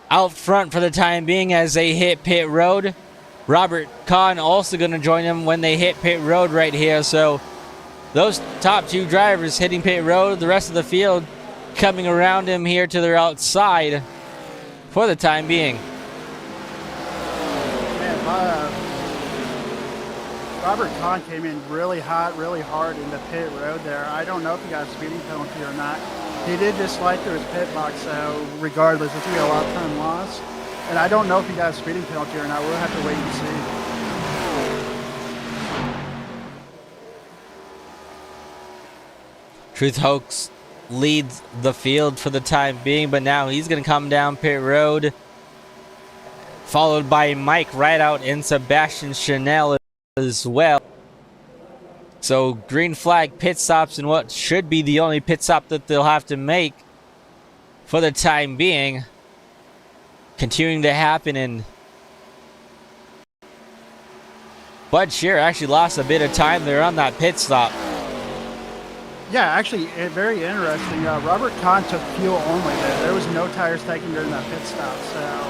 out front for the time being as they hit pit road. Robert Kahn also going to join them when they hit pit road right here. So those top 2 drivers hitting pit road, the rest of the field coming around him here to their outside for the time being. Robert Kahn came in really hot, really hard in the pit road there. I don't know if he got a speeding penalty or not. He did just slide through his pit box, so regardless, it's going to be a lot of time loss. And I don't know if he got a speeding penalty or not. We'll have to wait and see. Truth Hoax leads the field for the time being, but now he's going to come down pit road, followed by Mike Rideout and Sebastian Chanel as well. So green flag pit stops in what should be the only pit stop that they'll have to make for the time being, continuing to happen. And Bud Shear actually lost a bit of time there on that pit stop. Yeah, actually, very interesting. Robert Kahn took fuel only there. There was no tires taken during that pit stop, so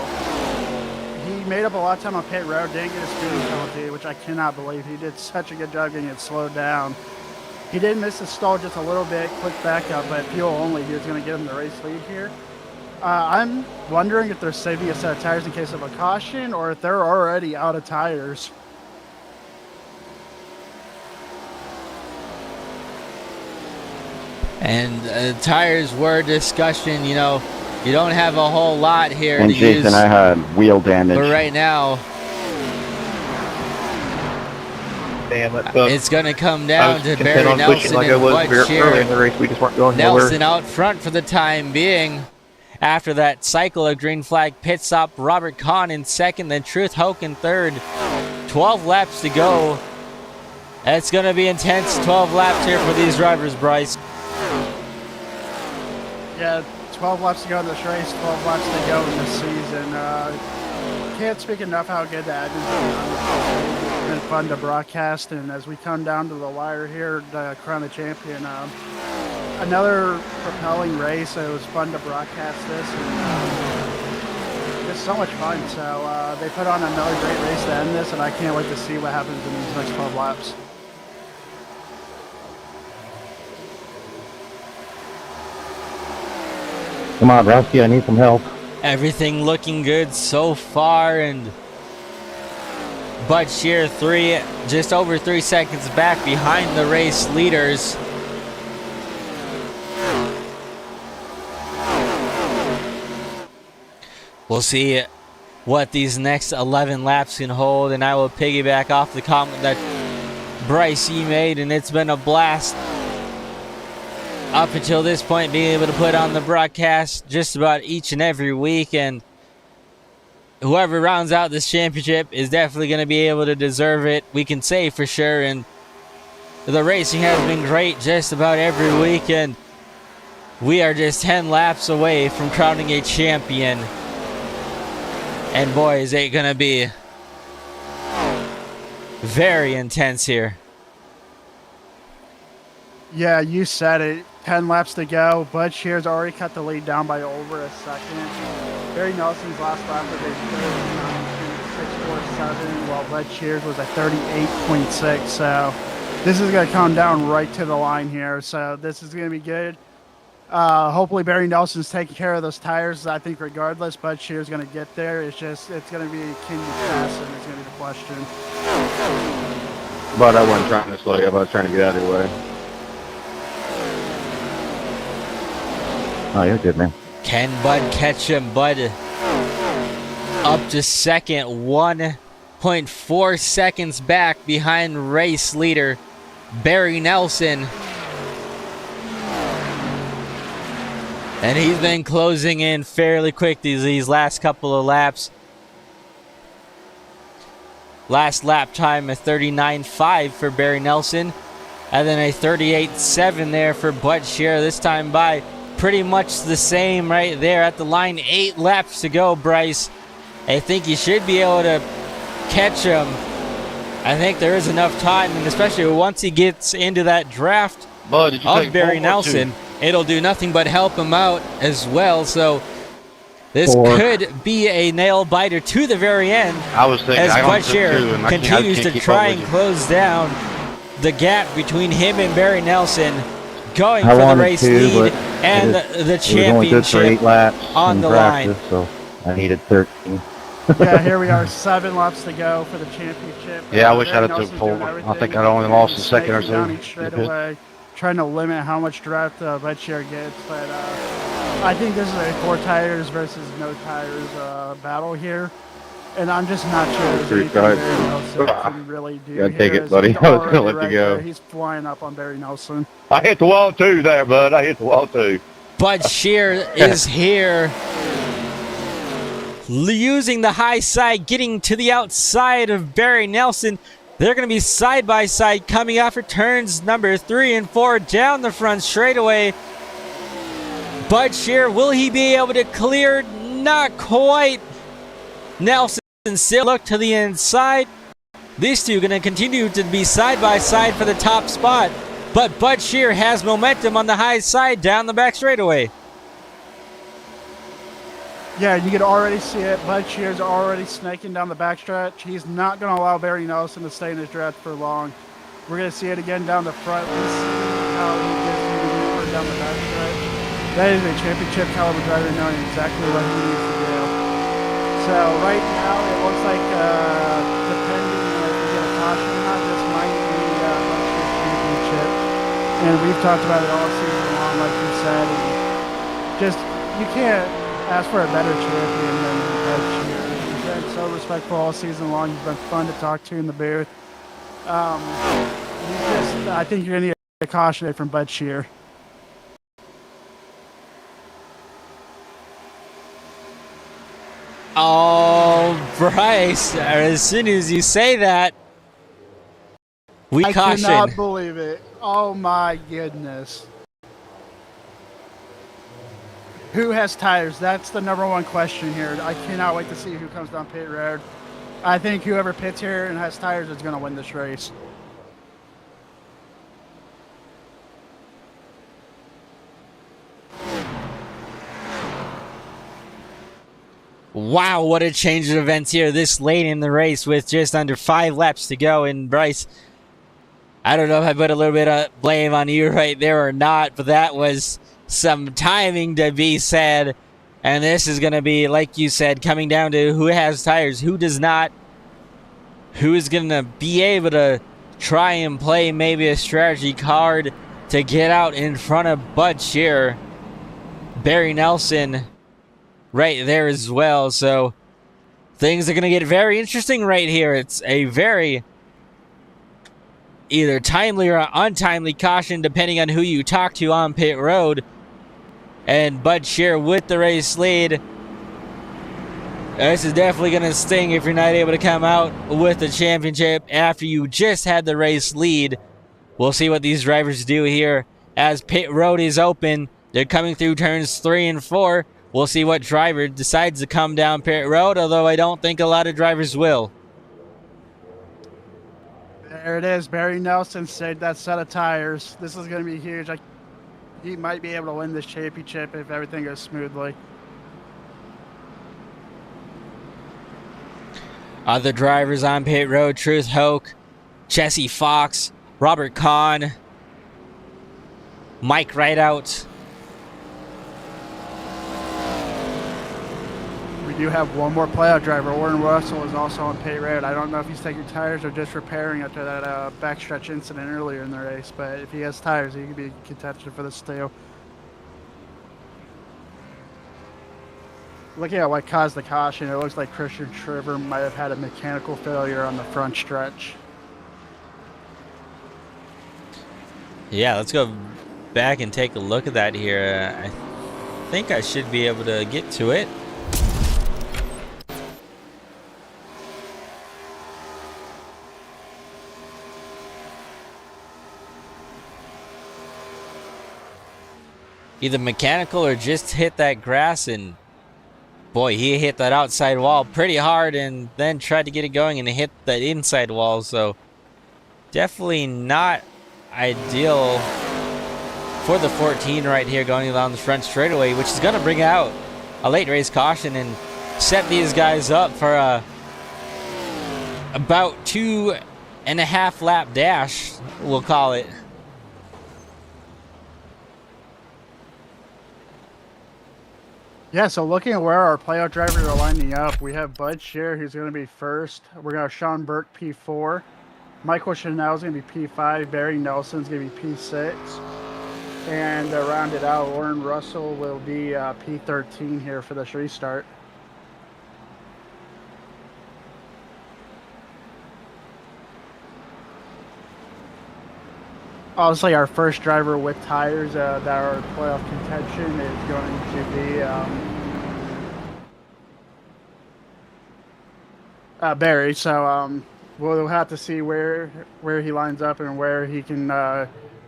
he made up a lot of time on pit road, didn't get a speeding penalty, which I cannot believe. He did such a good job getting it slowed down. He did miss the stall just a little bit, quick backup, but fuel only, he was going to give him the race lead here. I'm wondering if they're saving a set of tires in case of a caution, or if they're already out of tires. And tires were discussion, you know, you don't have a whole lot here and to Jason, use. I had wheel damage. But right now, damn it. But It's going to come I down was to content Barry on pushing Nelson like I and was Bud early in Shear. the race. We just weren't going nowhere. Nelson out front for the time being. After that cycle of green flag pit stop, Robert Kahn in second, then Truth Hoke in third. 12 laps to go. It's going to be intense 12 laps here for these drivers, Bryce. Yeah, 12 laps to go in this race, 12 laps to go in this season. Can't speak enough how good that is. It's been fun to broadcast, and as we come down to the wire here to crown the champion, another propelling race. It was fun to broadcast this, and just so much fun. So they put on another great race to end this, and I can't wait to see what happens in these next 12 laps. Come on, Rusty, I need some help. Everything looking good so far, and Bud Shear just over 3 seconds back behind the race leaders. We'll see what these next 11 laps can hold, and I will piggyback off the comment that Bryce E made, and it's been a blast up until this point being able to put on the broadcast just about each and every week, and whoever rounds out this championship is definitely going to be able to deserve it, we can say for sure. And the racing has been great just about every week, and we are just 10 laps away from crowning a champion. And boy, is it going to be very intense here. Yeah, you said it. 10 laps to go. Bud Shear's already cut the lead down by over a second. Barry Nelson's last lap was a 39.647, while Bud Shear's was a 38.6. So this is going to come down right to the line here. So this is going to be good. Hopefully Barry Nelson's taking care of those tires. I think regardless, Bud Shear's going to get there. It's going to be can you pass him is going to be the question. But I wasn't trying to slow you up. I was trying to get out of your way. Oh, you're good, man. Can Bud catch him? Bud up to second, 1.4 seconds back behind race leader Barry Nelson. And he's been closing in fairly quick these last couple of laps. Last lap time a 39.5 for Barry Nelson. And then a 38.7 there for Bud Shear. This time by pretty much the same right there at the line. 8 laps to go, Bryce. I think you should be able to catch him. I think there is enough time, and especially once he gets into that draft of Barry Nelson, it'll do nothing but help him out as well. So this could be a nail biter to the very end. I was thinking, as Bud Shear continues to try and close down the gap between him and Barry Nelson, going for the race lead and the championship on the line. So I needed 13. Yeah, here we are, 7 laps to go for the championship. Yeah, I wish I'd have took pole. I think I'd only lost a second or so. Straight away, trying to limit how much draft Bud Shear gets, but I think this is a 4 tires versus no tires battle here, and I'm just not sure there's anything Barry Nelson can really do. Gotta take it, buddy. I was gonna let you go. He's flying up on Barry Nelson. I hit the wall too there, bud. I hit the wall too. Bud Shear is here, using the high side, getting to the outside of Barry Nelson. They're going to be side by side coming after turns number 3 and 4 down the front straightaway. Bud Shear, will he be able to clear? Not quite. Nelson still look to the inside. These two going to continue to be side by side for the top spot. But Bud Shear has momentum on the high side down the back straightaway. Yeah, you can already see it. Bud Shear's already snaking down the backstretch. He's not going to allow Barry Nelson to stay in his draft for long. We're going to see it again down the front. Let's see how he gets to maneuver down the backstretch. That is a championship caliber driver knowing exactly what he needs to do. So right now, it looks like, depending if we get a caution or not, this might be Bud Shear's championship. And we've talked about it all season long, like you said. And just, you can't ask for a better champion than Bud Shear. He's been so respectful all season long. He's been fun to talk to in the booth. I think you're going to get a caution from Bud Shear. Oh, Bryce, as soon as you say that, we I caution. cannot believe it. Oh my goodness. Who has tires? That's the number one question here. I cannot wait to see who comes down pit road. I think whoever pits here and has tires is going to win this race. Wow, what a change of events here this late in the race with just under 5 laps to go. And Bryce, I don't know if I put a little bit of blame on you right there or not, but that was some timing to be said. And this is going to be, like you said, coming down to who has tires, who does not, who is going to be able to try and play maybe a strategy card to get out in front of Bud Shear. Barry Nelson right there as well. So things are going to get very interesting right here. It's a very either timely or untimely caution depending on who you talk to on pit road. And Bud Shear with the race lead. This is definitely going to sting if you're not able to come out with the championship after you just had the race lead. We'll see what these drivers do here as pit road is open. They're coming through turns 3 and 4. We'll see what driver decides to come down pit road, although I don't think a lot of drivers will. There it is. Barry Nelson saved that set of tires. This is going to be huge. He might be able to win this championship if everything goes smoothly. Other drivers on pit road: Truth Hoke, Jesse Fox, Robert Kahn, Mike Rideout. We do have one more playoff driver. Warren Russell is also on pit road. I don't know if he's taking tires or just repairing after that backstretch incident earlier in the race, but if he has tires, he could be contention for this too. Looking at what caused the caution, it looks like Christian Shriver might have had a mechanical failure on the front stretch. Yeah, let's go back and take a look at that here. I think I should be able to get to it. Either mechanical or just hit that grass, and boy, he hit that outside wall pretty hard and then tried to get it going and hit that inside wall. So definitely not ideal for the 14 right here going down the front straightaway, which is going to bring out a late race caution and set these guys up for a about 2.5 lap dash, we'll call it. Yeah, so looking at where our playoff drivers are lining up, we have Bud Shear, who's going to be first. We're going to have Sean Burke, P4. Michael Chanel is going to be P5. Barry Nelson's going to be P6. And to round it out, Warren Russell will be P13 here for this restart. Obviously, our first driver with tires that are playoff contention is going to be Barry. So we'll have to see where he lines up and where he can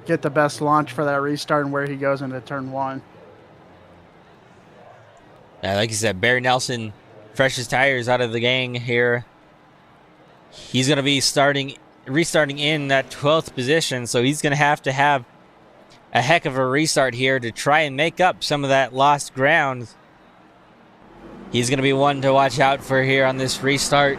get the best launch for that restart and where he goes into turn 1. Yeah, like you said, Barry Nelson, freshest tires out of the gang here. He's going to be restarting in that 12th position, so he's going to have a heck of a restart here to try and make up some of that lost ground. He's going to be one to watch out for here on this restart.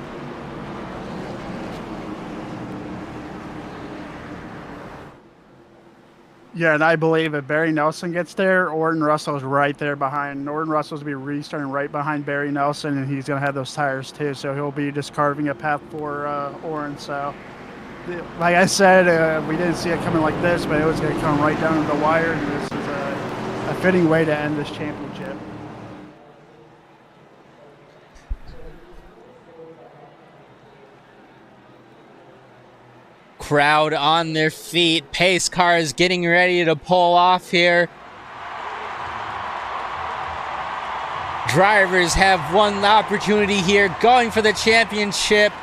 Yeah, and I believe if Barry Nelson gets there, Orton Russell's right there behind. Orton Russell's going to be restarting right behind Barry Nelson, and he's going to have those tires too, so he'll be just carving a path for Orton. So, like I said, we didn't see it coming like this, but it was going to come right down to the wire, and this is a fitting way to end this championship. Crowd on their feet. Pace cars getting ready to pull off here. Drivers have one opportunity here, going for the championship.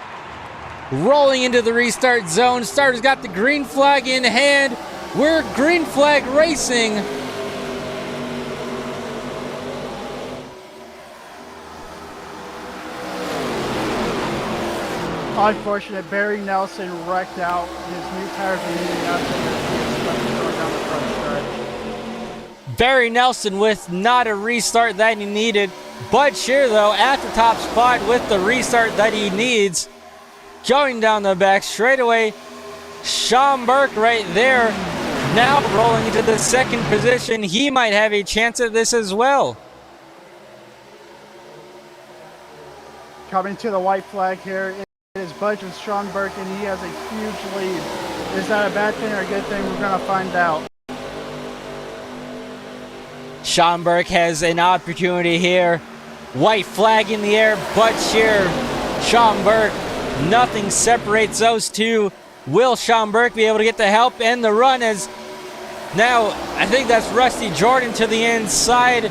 Rolling into the restart zone. Starter's got the green flag in hand. We're green flag racing. Unfortunate, Barry Nelson wrecked out. His new tires were leaning out going down the front stretch. Barry Nelson with not a restart that he needed. Bud Shear, though, at the top spot with the restart that he needs. Going down the back straightaway. Sean Burke right there. Now rolling into the second position. He might have a chance at this as well. Coming to the white flag here is Budge and Sean Burke, and he has a huge lead. Is that a bad thing or a good thing? We're going to find out. Sean Burke has an opportunity here. White flag in the air. Bud Shear, Sean Burke. Nothing separates those two. Will Sean Burke be able to get the help and the run as now I think that's Rusty Jordan to the inside.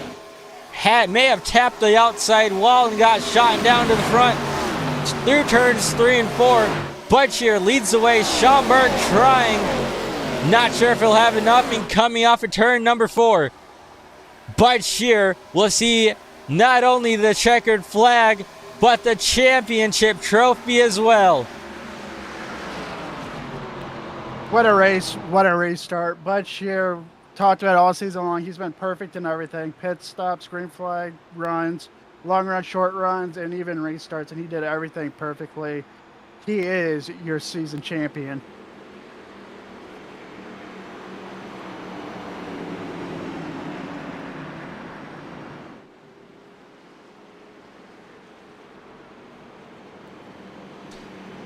May have tapped the outside wall and got shot down to the front. Through turns 3 and 4. Bud Shear leads the way. Sean Burke trying. Not sure if he'll have enough in coming off of turn number 4. Bud Shear will see not only the checkered flag, but the championship trophy as well. What a race. What a restart. Bud Shear, talked about all season long. He's been perfect in everything. Pit stops, green flag, runs, long run, short runs, and even restarts. And he did everything perfectly. He is your season champion.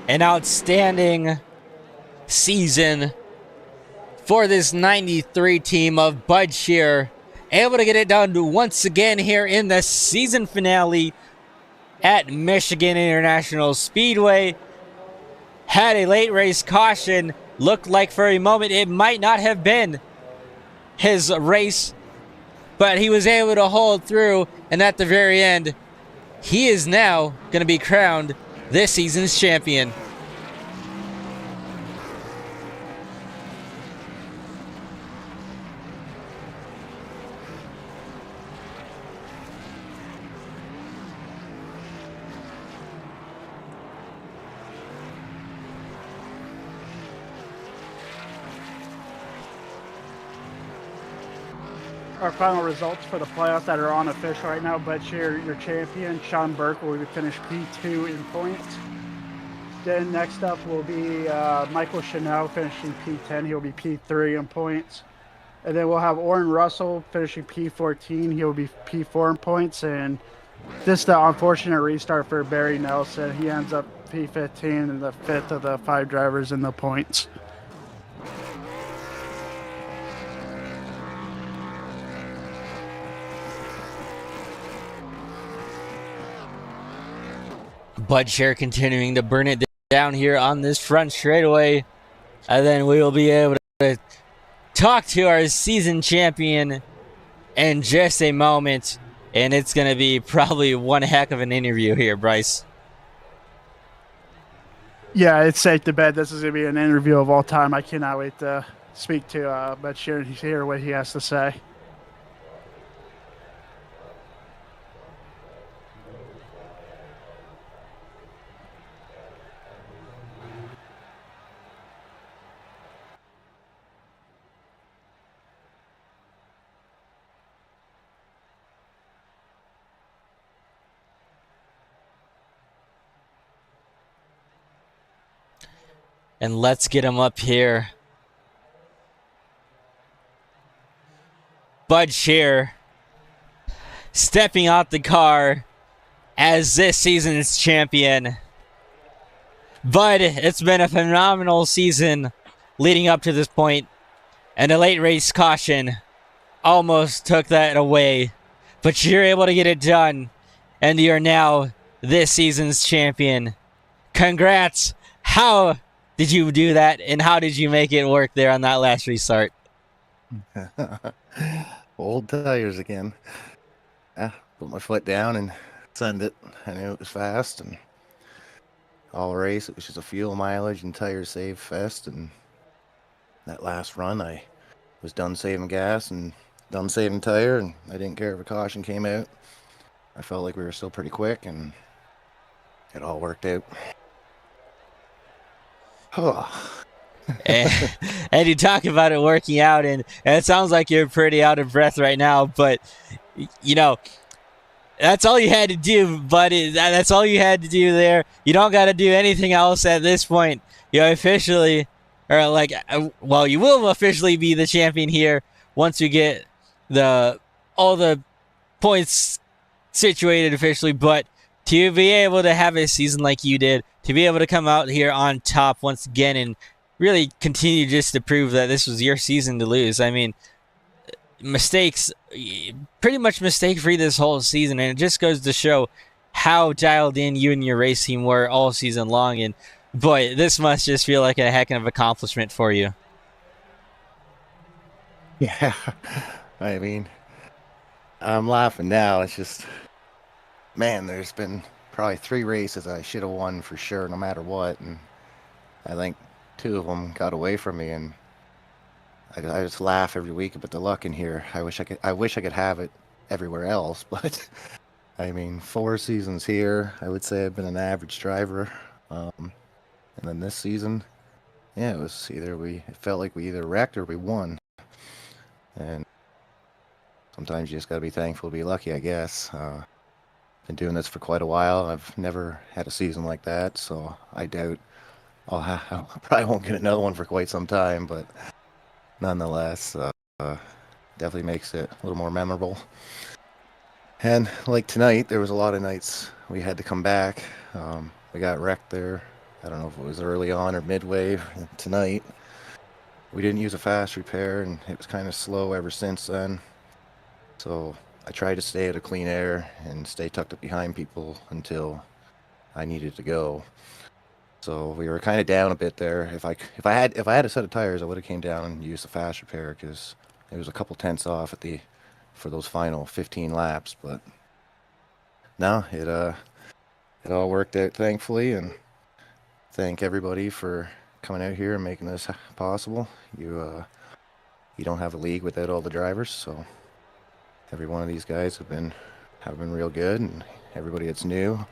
An outstanding season for this 93 team of Bud Shear. Able to get it done once again here in the season finale at Michigan International Speedway. Had a late race caution. Looked like for a moment it might not have been his race, but he was able to hold through, and at the very end, he is now going to be crowned this season's champion. Our final results for the playoffs that are unofficial right now. Bud Shear, your champion. Sean Burke will finish P2 in points. Then next up will be Michael Chanel finishing P10. He'll be P3 in points. And then we'll have Orrin Russell finishing P14. He'll be P4 in points. And just the unfortunate restart for Barry Nelson. He ends up P15 and the fifth of the 5 drivers in the points. Bud Shear continuing to burn it down here on this front straightaway. And then we will be able to talk to our season champion in just a moment. And it's going to be probably one heck of an interview here, Bryce. Yeah, it's safe to bet this is going to be an interview of all time. I cannot wait to speak to Bud Shear and hear what he has to say. And let's get him up here. Bud Shear stepping out the car as this season's champion. Bud, it's been a phenomenal season leading up to this point, and a late race caution almost took that away. But you're able to get it done, and you're now this season's champion. Congrats. How did you do that, and how did you make it work there on that last restart? Old tires again. Yeah, put my foot down and send it. I knew it was fast, and all race it was just a fuel mileage and tire save fest. And that last run, I was done saving gas and done saving tire, and I didn't care if a caution came out. I felt like we were still pretty quick, and it all worked out. Oh. And you talk about it working out, and it sounds like you're pretty out of breath right now, but you know, that's all you had to do, buddy. That's all you had to do there. You don't got to do anything else at this point. You officially, or like, well, you will officially be the champion here once you get all the points situated officially. But to be able to have a season like you did, to be able to come out here on top once again and really continue just to prove that this was your season to lose. I mean, mistakes, pretty much mistake-free this whole season, and it just goes to show how dialed in you and your race team were all season long. And boy, this must just feel like a heck of an accomplishment for you. Yeah, I mean, I'm laughing now. It's just, man, there's been probably 3 races I should have won for sure, no matter what, and I think 2 of them got away from me, and I just laugh every week about the luck in here. I wish I could have it everywhere else, but I mean, 4 seasons here, I would say I've been an average driver, and then this season, yeah, it felt like we either wrecked or we won, and sometimes you just gotta be thankful to be lucky, I guess. Been doing this for quite a while. I've never had a season like that, so I doubt I probably won't get another one for quite some time, but nonetheless, definitely makes it a little more memorable. And like tonight, there was a lot of nights we had to come back. We got wrecked there. I don't know if it was early on or midway tonight. We didn't use a fast repair, and it was kind of slow ever since then. So I tried to stay at a clean air and stay tucked up behind people until I needed to go. So we were kind of down a bit there. If I had a set of tires, I would have came down and used the fast repair, because it was a couple tenths off for those final 15 laps. But no, it all worked out thankfully, and thank everybody for coming out here and making this possible. You don't have a league without all the drivers, so every one of these guys have been real good, and everybody that's new,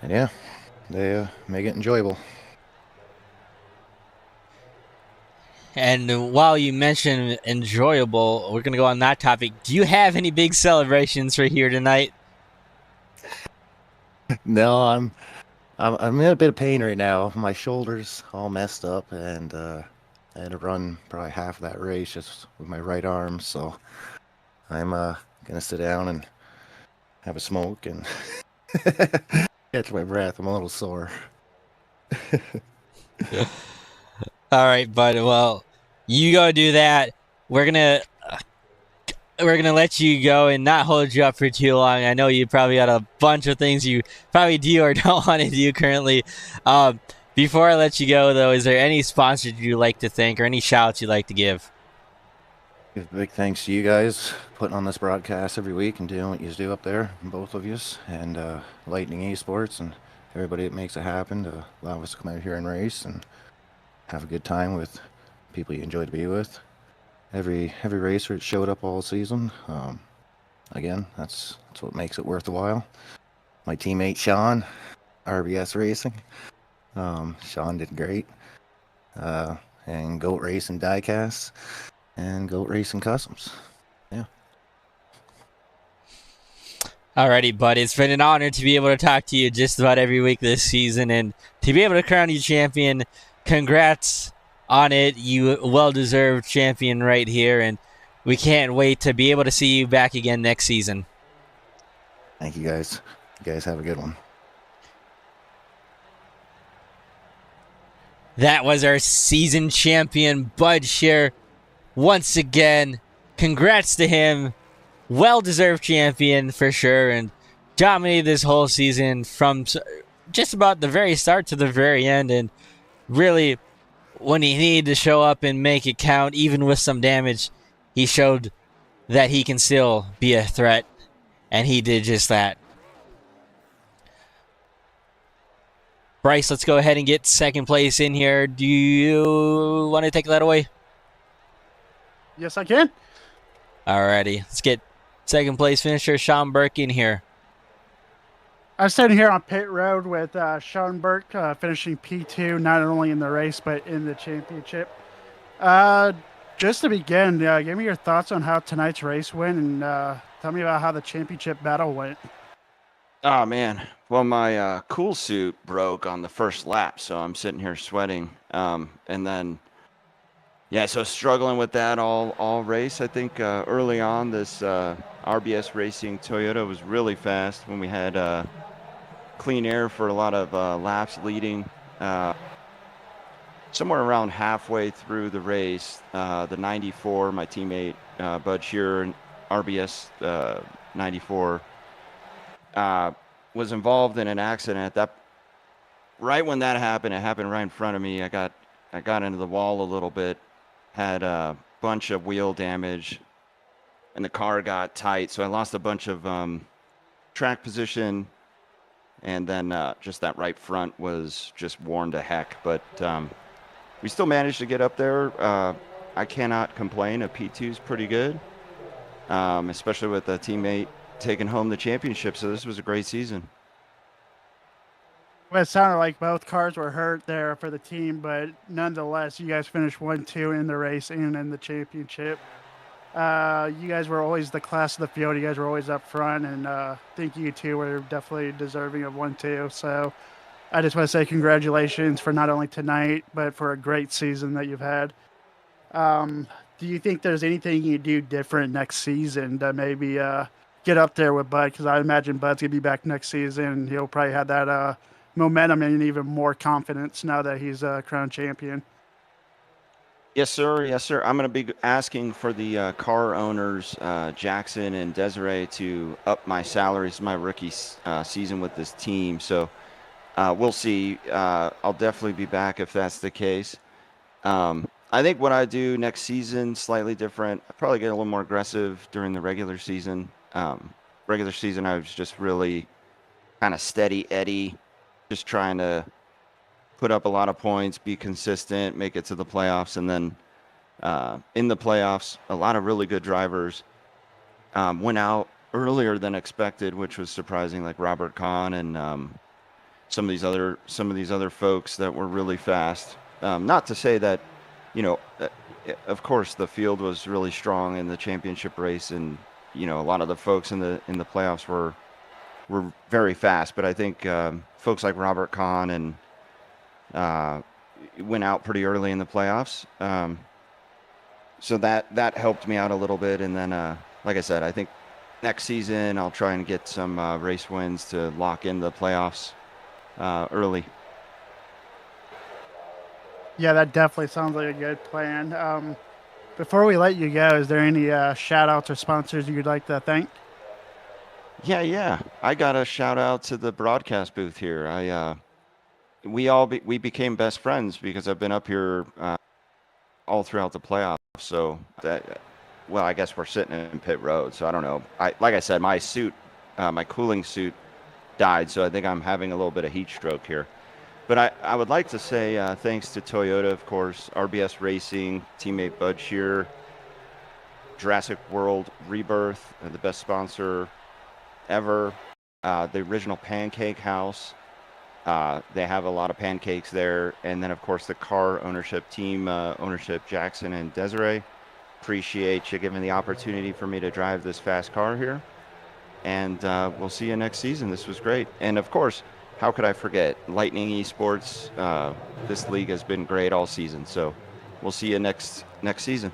and yeah, they make it enjoyable. And while you mentioned enjoyable, we're gonna go on that topic. Do you have any big celebrations for here tonight? No, I'm in a bit of pain right now. My shoulder's all messed up, and I had to run probably half of that race just with my right arm. So I'm gonna sit down and have a smoke and catch my breath. I'm a little sore. All right, bud. Well, you go do that. We're gonna let you go and not hold you up for too long. I know you probably got a bunch of things you probably do or don't want to do currently. Before I let you go, though, is there any sponsors you'd like to thank or any shout-outs you'd like to give? Give a big thanks to you guys putting on this broadcast every week and doing what you do up there, both of you, and Lightning eSports and everybody that makes it happen to allow us to come out here and race and have a good time with people you enjoy to be with. Every racer that showed up all season. Again, that's what makes it worth the while. My teammate Sean, RBS Racing. Sean did great. And Goat Racing Diecast and Goat Racing Customs. Yeah. Alrighty, bud. It's been an honor to be able to talk to you just about every week this season, and to be able to crown you champion. Congrats on it. You well-deserved champion right here, and we can't wait to be able to see you back again next season. Thank you, guys. You guys have a good one. That was our season champion, Bud Scheer. Once again, congrats to him. Well-deserved champion for sure, and dominated this whole season from just about the very start to the very end, and really, when he needed to show up and make it count, even with some damage, he showed that he can still be a threat, and he did just that. Bryce, let's go ahead and get second place in here. Do you want to take that away? Yes, I can. Alrighty, let's get second place finisher Sean Burke in here. I'm sitting here on pit road with Sean Burke, finishing P2, not only in the race, but in the championship. Just to begin, give me your thoughts on how tonight's race went, and tell me about how the championship battle went. Oh, man. Well, my cool suit broke on the first lap, so I'm sitting here sweating. And then, yeah, so struggling with that all race. I think early on, this RBS Racing Toyota was really fast when we had clean air for a lot of laps leading. Somewhere around halfway through the race, the 94, my teammate Bud Shearer, RBS 94, was involved in an accident. Right when that happened, it happened right in front of me. I got into the wall a little bit, had a bunch of wheel damage, and the car got tight. So I lost a bunch of track position, and then just that right front was just worn to heck. But we still managed to get up there. I cannot complain. A P2 is pretty good, especially with a teammate taking home the championship. So this was a great season. Well, it sounded like both cars were hurt there for the team, but nonetheless, you guys finished 1-2 in the race and in the championship. You guys were always the class of the field. You guys were always up front, and I think you two were definitely deserving of 1-2. So I just want to say congratulations for not only tonight, but for a great season that you've had. Do you think there's anything you do different next season to maybe get up there with Bud? Because I imagine Bud's going to be back next season, and he'll probably have that momentum and even more confidence now that he's a crown champion. Yes, sir. Yes, sir. I'm going to be asking for the car owners, Jackson and Desiree, to up my salaries my rookie season with this team. So we'll see. I'll definitely be back if that's the case. I think what I do next season, slightly different. I probably get a little more aggressive during the regular season. Regular season, I was just really kind of steady Eddie, just trying to put up a lot of points, be consistent, make it to the playoffs. And then in the playoffs, a lot of really good drivers went out earlier than expected, which was surprising, like Robert Kahn and some of these other folks that were really fast. Not to say that, of course the field was really strong in the championship race, and a lot of the folks in the playoffs were very fast, but I think folks like Robert Kahn and went out pretty early in the playoffs. So that helped me out a little bit. And then, like I said, I think next season I'll try and get some race wins to lock in the playoffs early. Yeah, that definitely sounds like a good plan. Before we let you go, is there any shout outs or sponsors you'd like to thank? Yeah. I got a shout out to the broadcast booth here. We became best friends because I've been up here all throughout the playoffs. So I guess we're sitting in pit road. So I don't know. Like I said, my suit, my cooling suit died. So I think I'm having a little bit of heat stroke here. But I would like to say thanks to Toyota, of course, RBS Racing, teammate Bud Shearer, Jurassic World Rebirth, the best sponsor ever, the original Pancake House. They have a lot of pancakes there. And then, of course, the car ownership team, Jackson and Desiree. Appreciate you giving the opportunity for me to drive this fast car here. And we'll see you next season. This was great. And, of course, how could I forget? Lightning eSports. This league has been great all season. So we'll see you next season.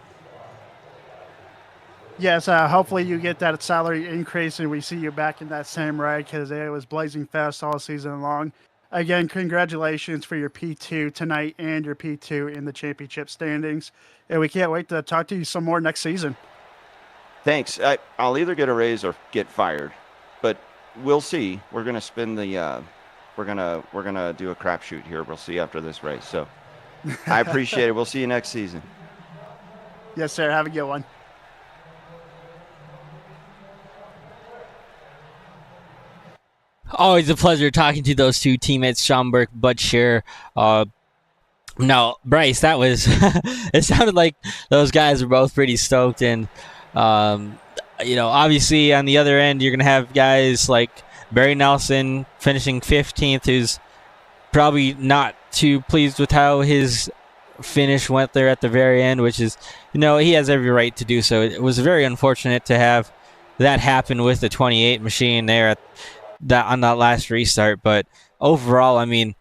Yes, hopefully you get that salary increase and we see you back in that same ride, because it was blazing fast all season long. Again, congratulations for your P2 tonight and your P2 in the championship standings. And we can't wait to talk to you some more next season. Thanks. I'll either get a raise or get fired, but we'll see. We're gonna spin the. We're gonna do a crapshoot here. We'll see after this race. So I appreciate it. We'll see you next season. Yes, sir. Have a good one. Always a pleasure talking to those two teammates, Sean Burke, Bud Scherer. Now, Bryce, that was it sounded like those guys were both pretty stoked, and obviously on the other end you're gonna have guys like Barry Nelson finishing 15th, who's probably not too pleased with how his finish went there at the very end, which is, he has every right to do so. It was very unfortunate to have that happen with the 28 machine there on that last restart, but overall, I mean,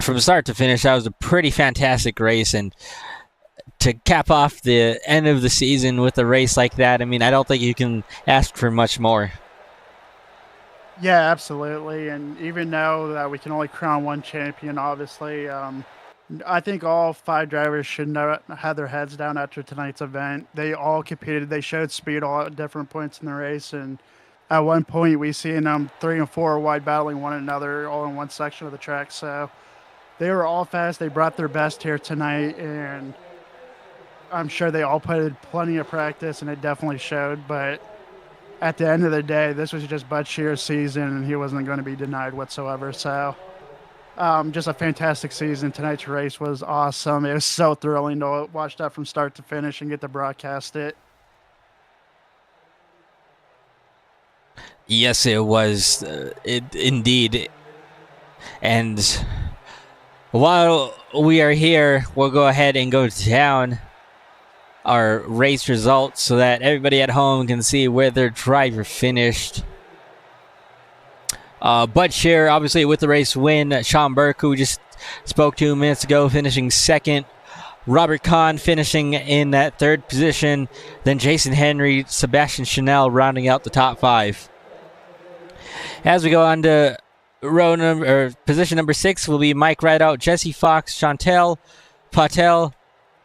from start to finish, that was a pretty fantastic race, and to cap off the end of the season with a race like that, I mean, I don't think you can ask for much more. Yeah, absolutely. And even though that we can only crown one champion, obviously, I think all 5 drivers should have their heads down after tonight's event. They all competed. They showed speed all at different points in the race, and at one point we seen them 3 and 4 wide battling one another all in one section of the track. So they were all fast. They brought their best here tonight, and I'm sure they all put in plenty of practice, and it definitely showed. But at the end of the day, this was just Bud Scheer's season, and he wasn't going to be denied whatsoever. So just a fantastic season. Tonight's race was awesome. It was so thrilling to watch that from start to finish and get to broadcast it. Yes, it was. Indeed. And while we are here, we'll go ahead and go down our race results so that everybody at home can see where their driver finished. Bud Scherer, obviously, with the race win. Sean Burke, who we just spoke to minutes ago, finishing second. Robert Kahn finishing in that third position. Then Jason Henry, Sebastian Chanel rounding out the top 5. As we go on to position number 6 will be Mike Rideout, Jesse Fox, Chantel Patel,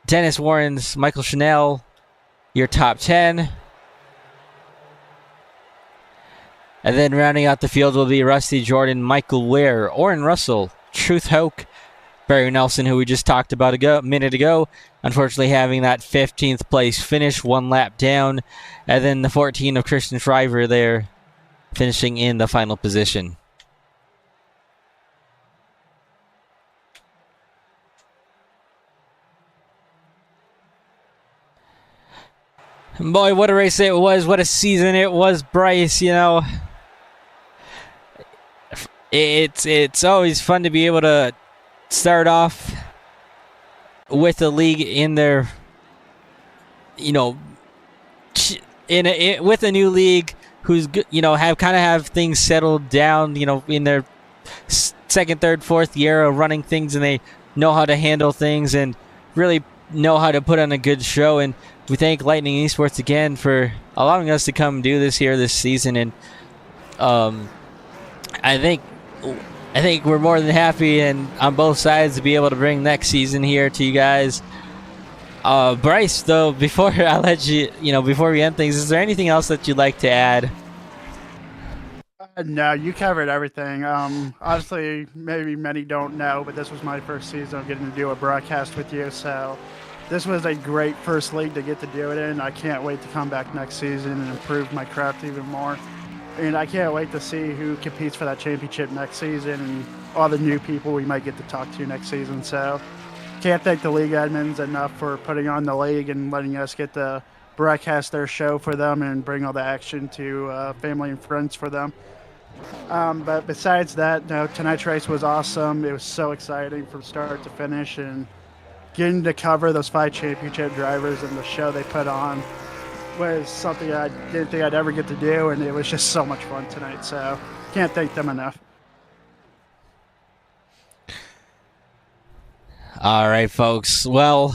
Dennis Warrens, Michael Chanel, your top 10. And then rounding out the field will be Rusty Jordan, Michael Ware, Oren Russell, Truth Hoke, Barry Nelson, who we just talked about a minute ago, unfortunately having that 15th place finish, 1 lap down. And then the 14 of Christian Shriver there, finishing in the final position. Boy, what a race it was. What a season it was, Bryce. It's always fun to be able to start off with the league in their, with a new league who's, have things settled down, in their second, third, fourth year of running things, and they know how to handle things and really know how to put on a good show. And we thank Lightning Esports again for allowing us to come do this here this season. And I think we're more than happy and on both sides to be able to bring next season here to you guys. Bryce, though, before I let before we end things, is there anything else that you'd like to add? No, you covered everything. Obviously, maybe many don't know, but this was my first season of getting to do a broadcast with you. So this was a great first league to get to do it in. I can't wait to come back next season and improve my craft even more. And I can't wait to see who competes for that championship next season and all the new people we might get to talk to next season. So can't thank the league admins enough for putting on the league and letting us get to broadcast their show for them and bring all the action to family and friends for them. But besides that, tonight's race was awesome. It was so exciting from start to finish, and getting to cover those 5 championship drivers and the show they put on was something I didn't think I'd ever get to do, and it was just so much fun tonight. So can't thank them enough. All right, folks. Well,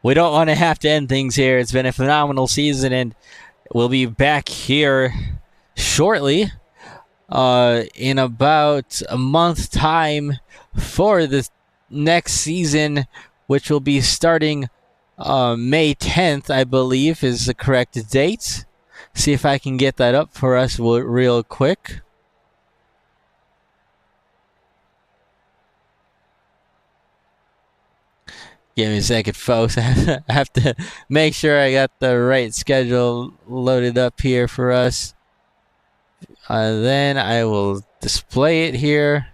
we don't want to have to end things here. It's been a phenomenal season, and we'll be back here shortly, in about a month time, for the next season, which will be starting May 10th, I believe, is the correct date. See if I can get that up for us real quick. Give me a second, folks. I have to make sure I got the right schedule loaded up here for us. Then I will display it here.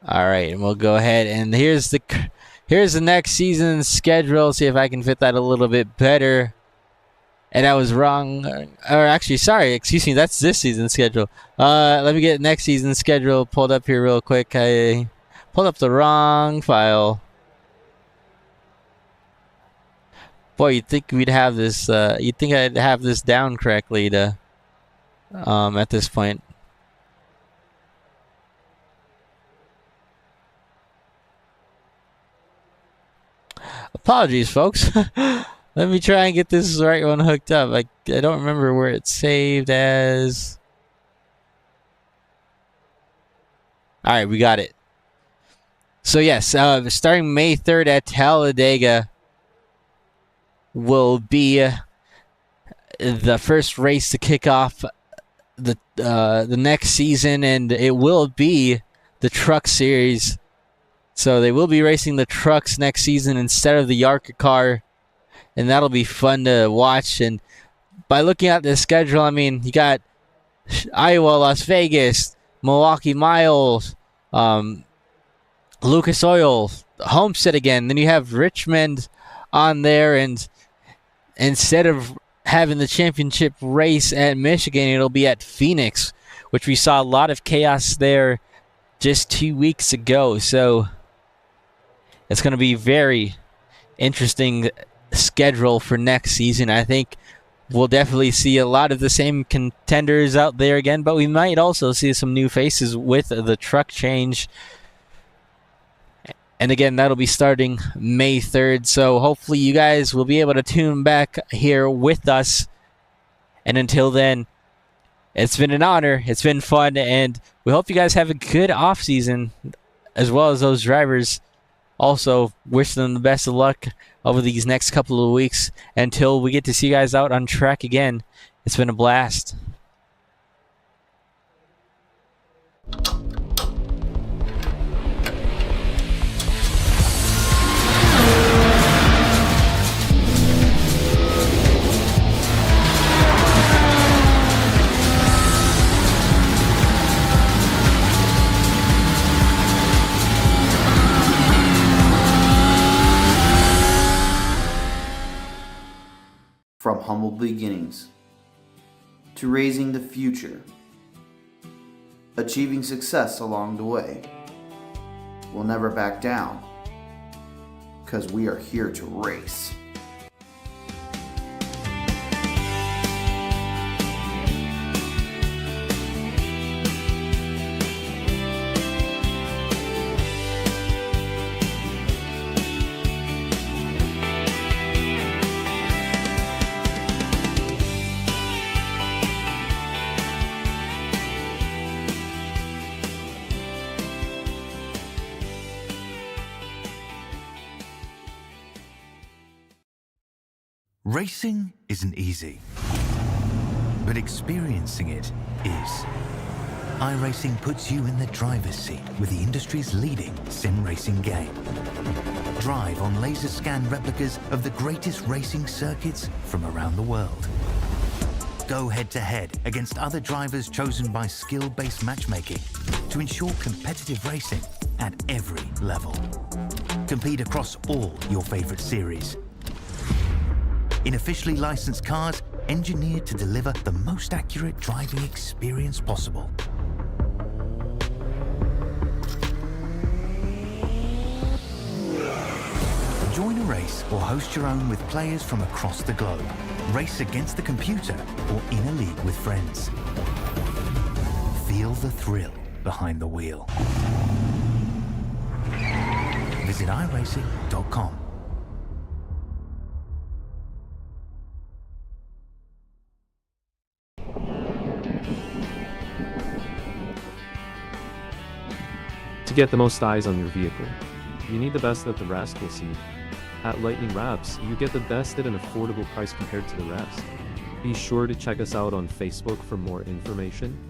All right, and we'll go ahead, and here's the next season's schedule. See if I can fit that a little bit better. And I was wrong. Or actually, sorry, excuse me, that's this season's schedule. Let me get next season's schedule pulled up here real quick. I pulled up the wrong file. Boy, you'd think we'd have this. You'd think I'd have this down correctly to, at this point. Apologies, folks. Let me try and get this right one hooked up. I don't remember where it's saved as. All right, we got it. So yes, starting May 3rd at Talladega will be the first race to kick off the next season, and it will be the Truck Series. So they will be racing the trucks next season instead of the Arca car, and that'll be fun to watch. And by looking at the schedule, I mean, you got Iowa, Las Vegas, Milwaukee Miles, Lucas Oil, Homestead again. Then you have Richmond on there, and instead of having the championship race at Michigan, it'll be at Phoenix, which we saw a lot of chaos there just 2 weeks ago. So it's going to be very interesting schedule for next season. I think we'll definitely see a lot of the same contenders out there again, but we might also see some new faces with the truck change. And again, that'll be starting May 3rd. So hopefully you guys will be able to tune back here with us. And until then, it's been an honor. It's been fun. And we hope you guys have a good off season, as well as those drivers. Also, wish them the best of luck over these next couple of weeks until we get to see you guys out on track again. It's been a blast. From humble beginnings to raising the future, achieving success along the way. We'll never back down, because we are here to race. Racing isn't easy, but experiencing it is. iRacing puts you in the driver's seat with the industry's leading sim racing game. Drive on laser scan replicas of the greatest racing circuits from around the world. Go head to head against other drivers chosen by skill-based matchmaking to ensure competitive racing at every level. Compete across all your favorite series in officially licensed cars engineered to deliver the most accurate driving experience possible. Join a race or host your own with players from across the globe. Race against the computer or in a league with friends. Feel the thrill behind the wheel. Visit iRacing.com. To get the most eyes on your vehicle, you need the best that the rest will see. At Lightning Wraps, you get the best at an affordable price compared to the rest. Be sure to check us out on Facebook for more information.